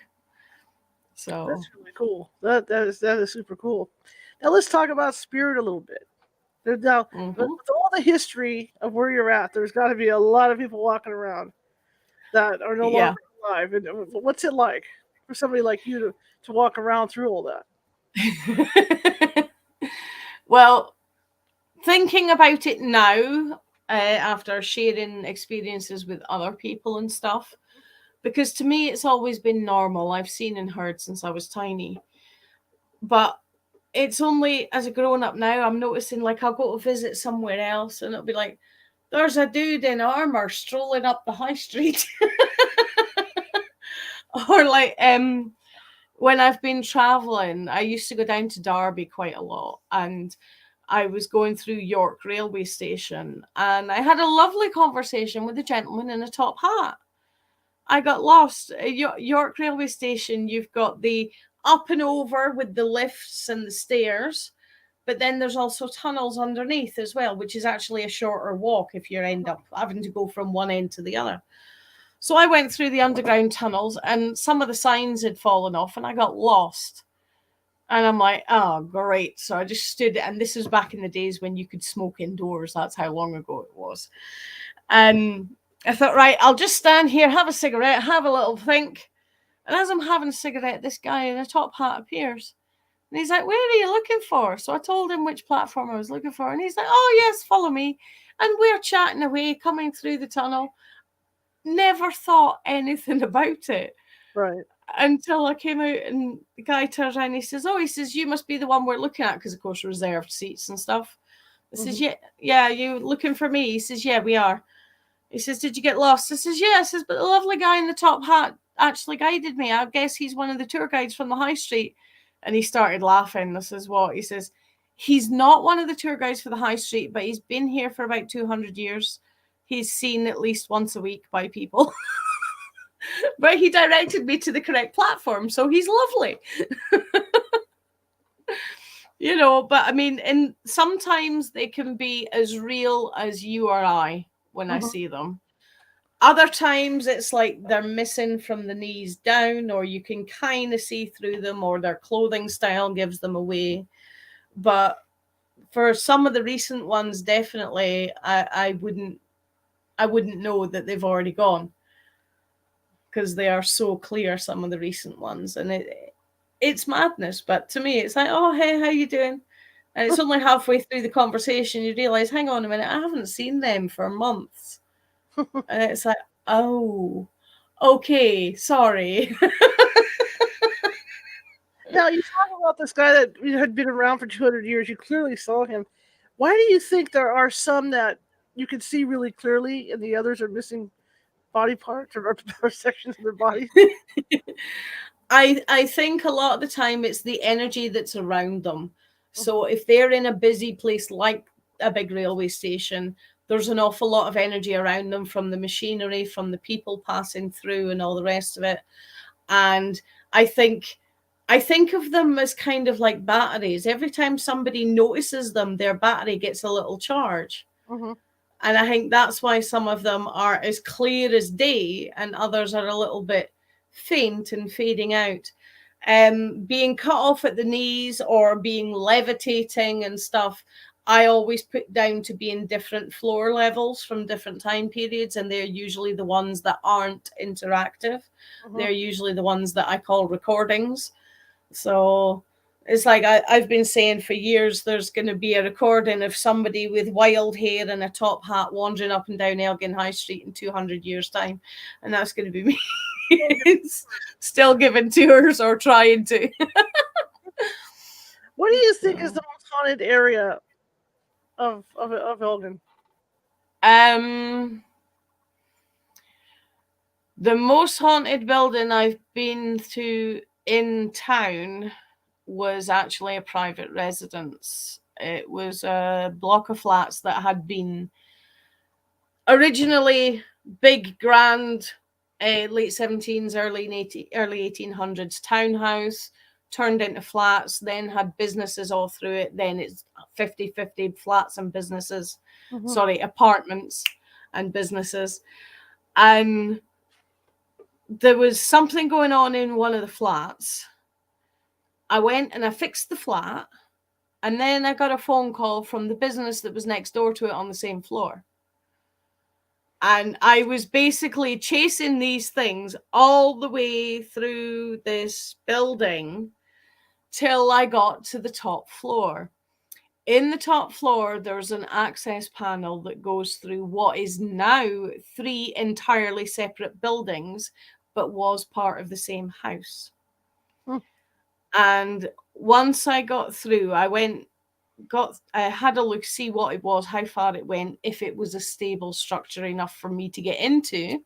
So that's really cool. That is super cool. Now let's talk about spirit a little bit. Now, with all the history of where you're at, there's got to be a lot of people walking around that are no longer alive. And what's it like for somebody like you to walk around through all that? Well, thinking about it now, after sharing experiences with other people and stuff, because to me it's always been normal. I've seen and heard since I was tiny. But it's only as a grown up now, I'm noticing, like, I'll go to visit somewhere else and it'll be like, there's a dude in armor strolling up the high street. Or like, when I've been traveling, I used to go down to Derby quite a lot, and I was going through York railway station, and I had a lovely conversation with a gentleman in a top hat. I got lost. York railway station, you've got the up and over with the lifts and the stairs, but then there's also tunnels underneath as well, which is actually a shorter walk if you end up having to go from one end to the other. So I went through the underground tunnels, and some of the signs had fallen off, and I got lost. And I'm like, oh, great. So I just stood, and this was back in the days when you could smoke indoors. That's how long ago it was. And I thought, right, I'll just stand here, have a cigarette, have a little think. And as I'm having a cigarette, this guy in a top hat appears. And he's like, where are you looking for? So I told him which platform I was looking for. And he's like, oh, yes, follow me. And we're chatting away, coming through the tunnel. Never thought anything about it. Right. Until I came out, and the guy turns around and he says, you must be the one we're looking at, because, of course, reserved seats and stuff. I says, yeah, you looking for me? He says, yeah, we are. He says, did you get lost? I says, yeah. I says, but the lovely guy in the top hat actually guided me. I guess he's one of the tour guides from the high street. And he started laughing. I says, what? He says, he's not one of the tour guides for the high street, but he's been here for about 200 years. He's seen at least once a week by people. But he directed me to the correct platform, so he's lovely. But I mean, and sometimes they can be as real as you or I when I see them. Other times it's like they're missing from the knees down, or you can kind of see through them, or their clothing style gives them away. But for some of the recent ones, definitely I wouldn't know that they've already gone, because they are so clear, some of the recent ones, and it's madness. But to me, it's like, oh, hey, how you doing? And it's only halfway through the conversation you realize, hang on a minute, I haven't seen them for months. And it's like, oh, okay, sorry. Now, you talk about this guy that had been around for 200 years. You clearly saw him. Why do you think there are some that you can see really clearly and the others are missing body parts or sections of their bodies? I think a lot of the time it's the energy that's around them. So if they're in a busy place like a big railway station, there's an awful lot of energy around them from the machinery, from the people passing through and all the rest of it. And I think of them as kind of like batteries. Every time somebody notices them, their battery gets a little charge. Mm-hmm. And I think that's why some of them are as clear as day and others are a little bit faint and fading out. Being cut off at the knees or being levitating and stuff, I always put down to being different floor levels from different time periods, and they're usually the ones that aren't interactive. Mm-hmm. They're usually the ones that I call recordings. So it's like I've been saying for years, there's going to be a recording of somebody with wild hair and a top hat wandering up and down Elgin High Street in 200 years' time. And that's going to be me. Still giving tours or trying to. What do you think is the most haunted area of Elgin? The most haunted building I've been to in town was actually a private residence. It was a block of flats that had been originally big, grand, late 17s, early 1800s townhouse, turned into flats, then had businesses all through it. Then it's 50-50 flats and businesses, apartments and businesses. And there was something going on in one of the flats. I went and I fixed the flat, and then I got a phone call from the business that was next door to it on the same floor. And I was basically chasing these things all the way through this building till I got to the top floor. In the top floor, there's an access panel that goes through what is now 3 entirely separate buildings, but was part of the same house. And once I got through, I had a look, see what it was, how far it went, if it was a stable structure enough for me to get into.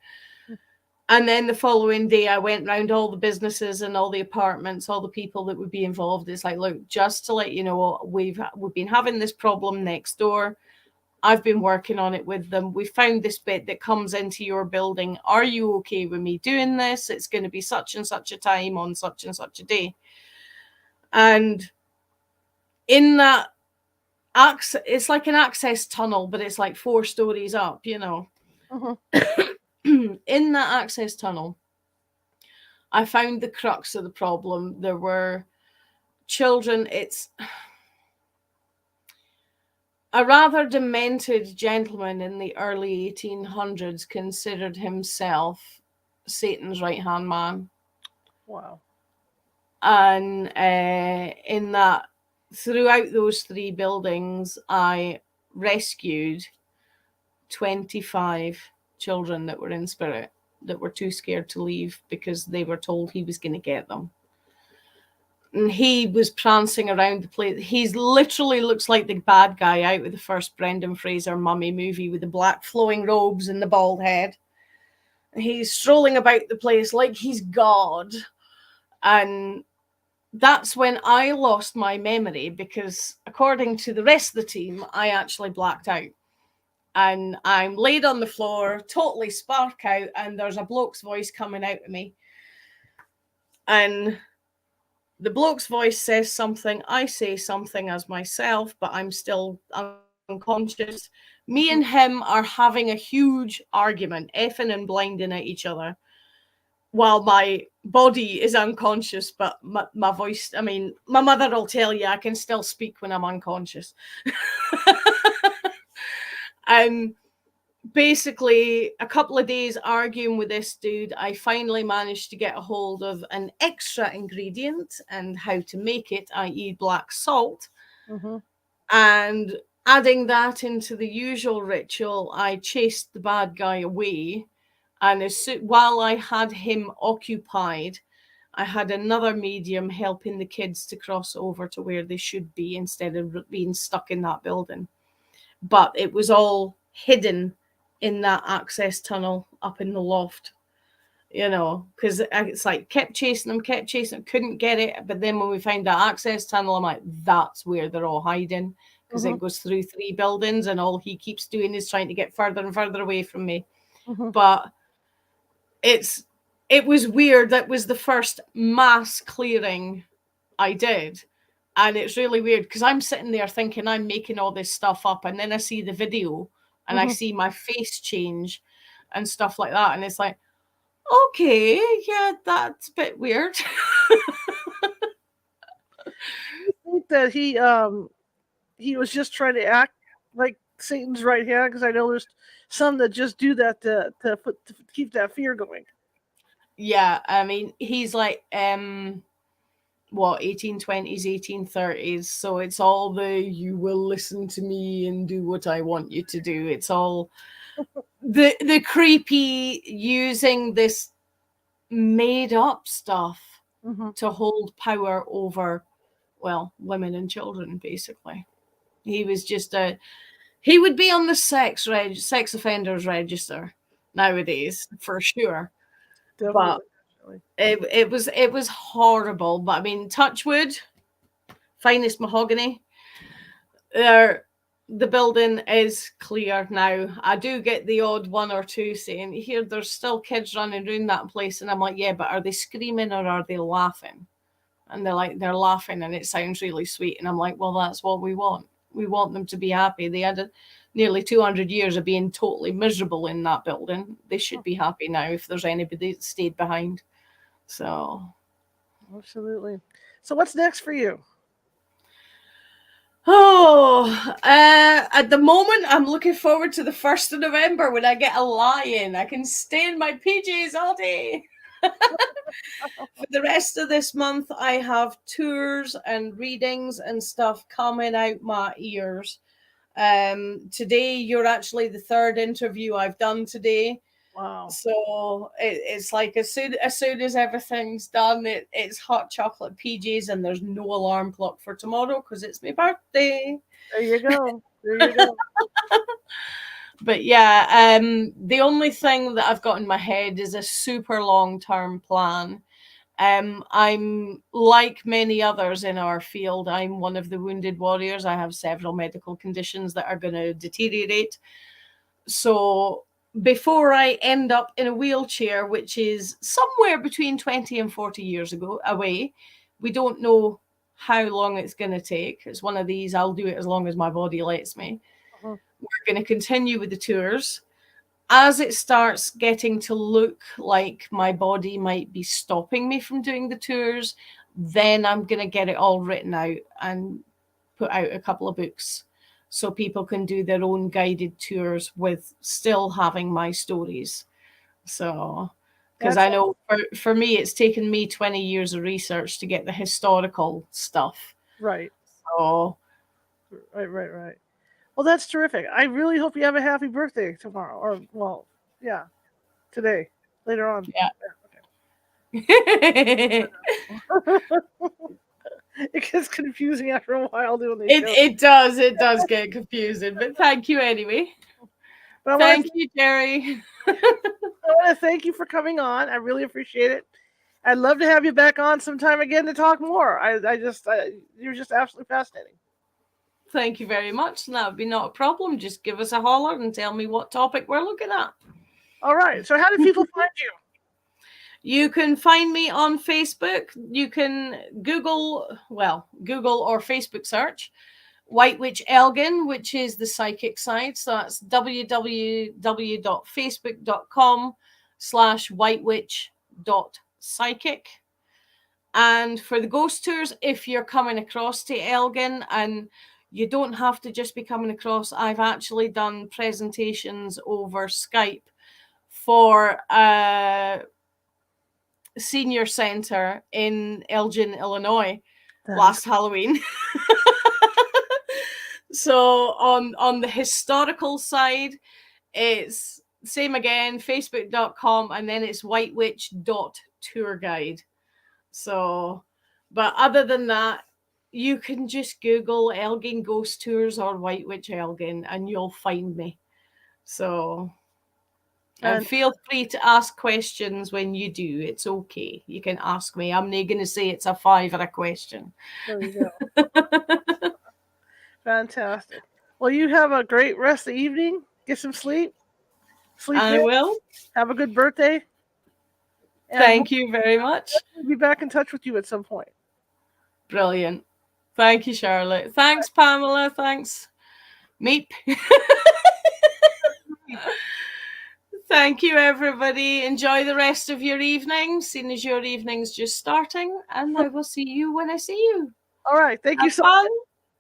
And then the following day, I went around all the businesses and all the apartments, all the people that would be involved. It's like, look, just to let you know, we've been having this problem next door. I've been working on it with them. We found this bit that comes into your building. Are you okay with me doing this? It's going to be such and such a time on such and such a day. And in that it's like an access tunnel, but it's like 4 stories up, you know. In that access tunnel, I found the crux of the problem. There were children. It's a rather demented gentleman in the early 1800s considered himself Satan's right-hand man. Wow. And in that, throughout those 3 buildings, I rescued 25 children that were in spirit, that were too scared to leave because they were told he was going to get them. And he was prancing around the place. He's literally looks like the bad guy out of the first Brendan Fraser mummy movie with the black flowing robes and the bald head. He's strolling about the place like he's God. And that's when I lost my memory, because according to the rest of the team, I actually blacked out. And I'm laid on the floor, totally spark out, and there's a bloke's voice coming out of me. And the bloke's voice says something, I say something as myself, but I'm still unconscious. Me and him are having a huge argument, effing and blinding at each other, while my body is unconscious, but my voice, I mean, my mother will tell you I can still speak when I'm unconscious. And basically, a couple of days arguing with this dude, I finally managed to get a hold of an extra ingredient and how to make it, i.e. black salt. And adding that into the usual ritual, I chased the bad guy away. And while I had him occupied, I had another medium helping the kids to cross over to where they should be instead of being stuck in that building. But it was all hidden in that access tunnel up in the loft, because it's like kept chasing them, couldn't get it. But then when we find that access tunnel, I'm like, that's where they're all hiding, because it goes through 3 buildings and all he keeps doing is trying to get further and further away from me. But it was weird. That was the first mass clearing I did. And it's really weird because I'm sitting there thinking I'm making all this stuff up. And then I see the video and I see my face change and stuff like that. And it's like, okay, yeah, that's a bit weird. You think that he was just trying to act like Satan's right hand? Because I know there's some that just do that to keep that fear going. Yeah, I mean, he's like 1820s, 1830s. So it's all you will listen to me and do what I want you to do. It's all the creepy, using this made up stuff to hold power over, women and children, basically. He was just he would be on the sex offenders register nowadays for sure. Definitely. But it was horrible. But I mean, touch wood, finest mahogany. The building is clear now. I do get the odd one or two saying, here, there's still kids running around that place. And I'm like, yeah, but are they screaming or are they laughing? And they're like, they're laughing and it sounds really sweet. And I'm like, well, that's what we want. We want them to be happy. They had nearly 200 years of being totally miserable in that building. They should be happy now if there's anybody that stayed behind. So. Absolutely. So what's next for you? At the moment, I'm looking forward to the 1st of November when I get a lie-in. I can stay in my PJs all day. For the rest of this month, I have tours and readings and stuff coming out my ears. Today, you're actually the 3rd interview I've done today. Wow. So it's like as soon as everything's done, it's hot chocolate PJs and there's no alarm clock for tomorrow because it's my birthday. There you go. There you go. But yeah, the only thing that I've got in my head is a super long-term plan. I'm like many others in our field. I'm one of the wounded warriors. I have several medical conditions that are going to deteriorate. So before I end up in a wheelchair, which is somewhere between 20 and 40 years away, we don't know how long it's going to take. It's one of these, I'll do it as long as my body lets me. We're going to continue with the tours. As it starts getting to look like my body might be stopping me from doing the tours, then I'm going to get it all written out and put out a couple of books so people can do their own guided tours with still having my stories. So, because I know for me, it's taken me 20 years of research to get the historical stuff. Right. So. Right. Well, that's terrific. I really hope you have a happy birthday tomorrow. Today, later on. Yeah. It gets confusing after a while doing these shows. It does get confusing, but thank you anyway. Thank you, Jerry. I want to thank you for coming on. I really appreciate it. I'd love to have you back on sometime again to talk more. You're just absolutely fascinating. Thank you very much. That would be not a problem. Just give us a holler and tell me what topic we're looking at. All right. So how do people find you? You can find me on Facebook. You can Google or Facebook search Whyte Witch Elgin, which is the psychic side. So that's www.facebook.com/whitewitch.psychic. And for the ghost tours, if you're coming across to Elgin, and you don't have to just be coming across, I've actually done presentations over Skype for a senior center in Elgin, Illinois, last Halloween. So on the historical side, it's same again, facebook.com, and then it's whitewitch.tourguide. So, but other than that, you can just Google Elgin Ghost Tours or Whyte Witch Elgin and you'll find me. So, and feel free to ask questions when you do. It's okay. You can ask me. I'm not going to say it's a $5 or a question. There you go. Fantastic. Well, you have a great rest of the evening. Get some sleep. Sleep I in. will. Have a good birthday. And thank you very much. We'll be back in touch with you at some point. Brilliant. Thank you, Charlotte. Thanks, Pamela. Thanks, Meep. Thank you, everybody. Enjoy the rest of your evening, seeing as your evening's just starting. And I will see you when I see you. All right. Thank you so much.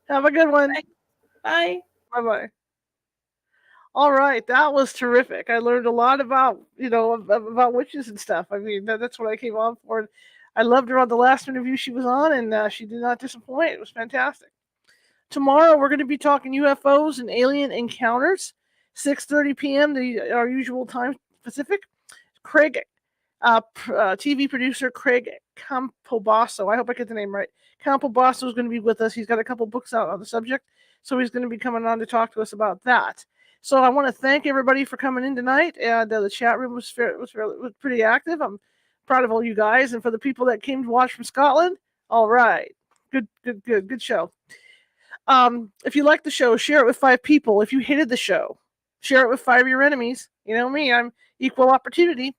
Have a good one. Bye. Bye-bye. All right, that was terrific. I learned a lot about, about witches and stuff. I mean, that's what I came on for. I loved her on the last interview she was on, and she did not disappoint. It was fantastic. Tomorrow, we're going to be talking UFOs and alien encounters, 6:30 p.m., our usual time Pacific. Craig, TV producer Craig Campobasso, I hope I get the name right. Campobasso is going to be with us. He's got a couple books out on the subject, so he's going to be coming on to talk to us about that. So I want to thank everybody for coming in tonight, and the chat room was pretty active. I'm proud of all you guys, and for the people that came to watch from Scotland, all right, good show. If you like the show, share it with 5 people. If you hated the show, share it with 5 of your enemies. You know me, I'm equal opportunity.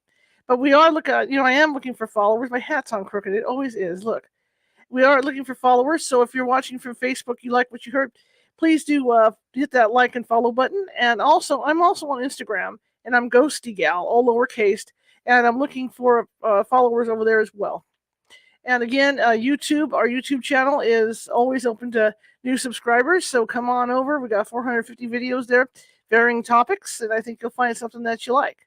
But we are I am looking for followers. My hat's on crooked. It always is. Look, we are looking for followers. So if you're watching from Facebook, you like what you heard, please do hit that like and follow button. And also, I'm also on Instagram, and I'm Ghosty Gal, all lowercase, and I'm looking for followers over there as well. And again, our YouTube channel is always open to new subscribers. So come on over. We got 450 videos there, varying topics, and I think you'll find something that you like.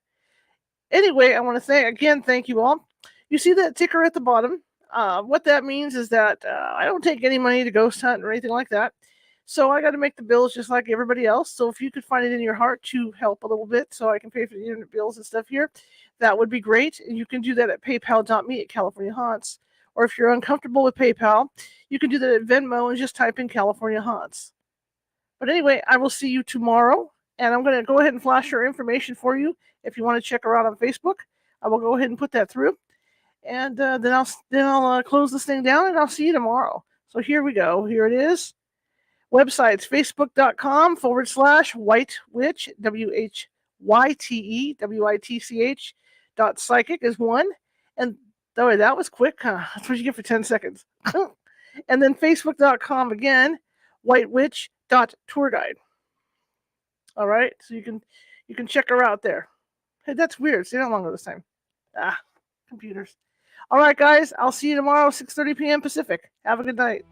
Anyway, I want to thank you all. You see that ticker at the bottom? What that means is that I don't take any money to ghost hunt or anything like that. So I got to make the bills just like everybody else. So if you could find it in your heart to help a little bit so I can pay for the internet bills and stuff here, that would be great. And you can do that at paypal.me/CaliforniaHaunts. Or if you're uncomfortable with PayPal, you can do that at Venmo and just type in California Haunts. But anyway, I will see you tomorrow. And I'm going to go ahead and flash her information for you. If you want to check her out on Facebook, I will go ahead and put that through. And then I'll close this thing down, and I'll see you tomorrow. So here we go. Here it is. Websites, facebook.com/Whyte Witch, WHYTE, .psychic is one. And that was quick, huh? That's what you get for 10 seconds. And then facebook.com again, whitewitch.tourguide. All right, so you can check her out there. Hey, that's weird. See, not longer this time. Computers. All right, guys, I'll see you tomorrow, 6:30 p.m. Pacific. Have a good night.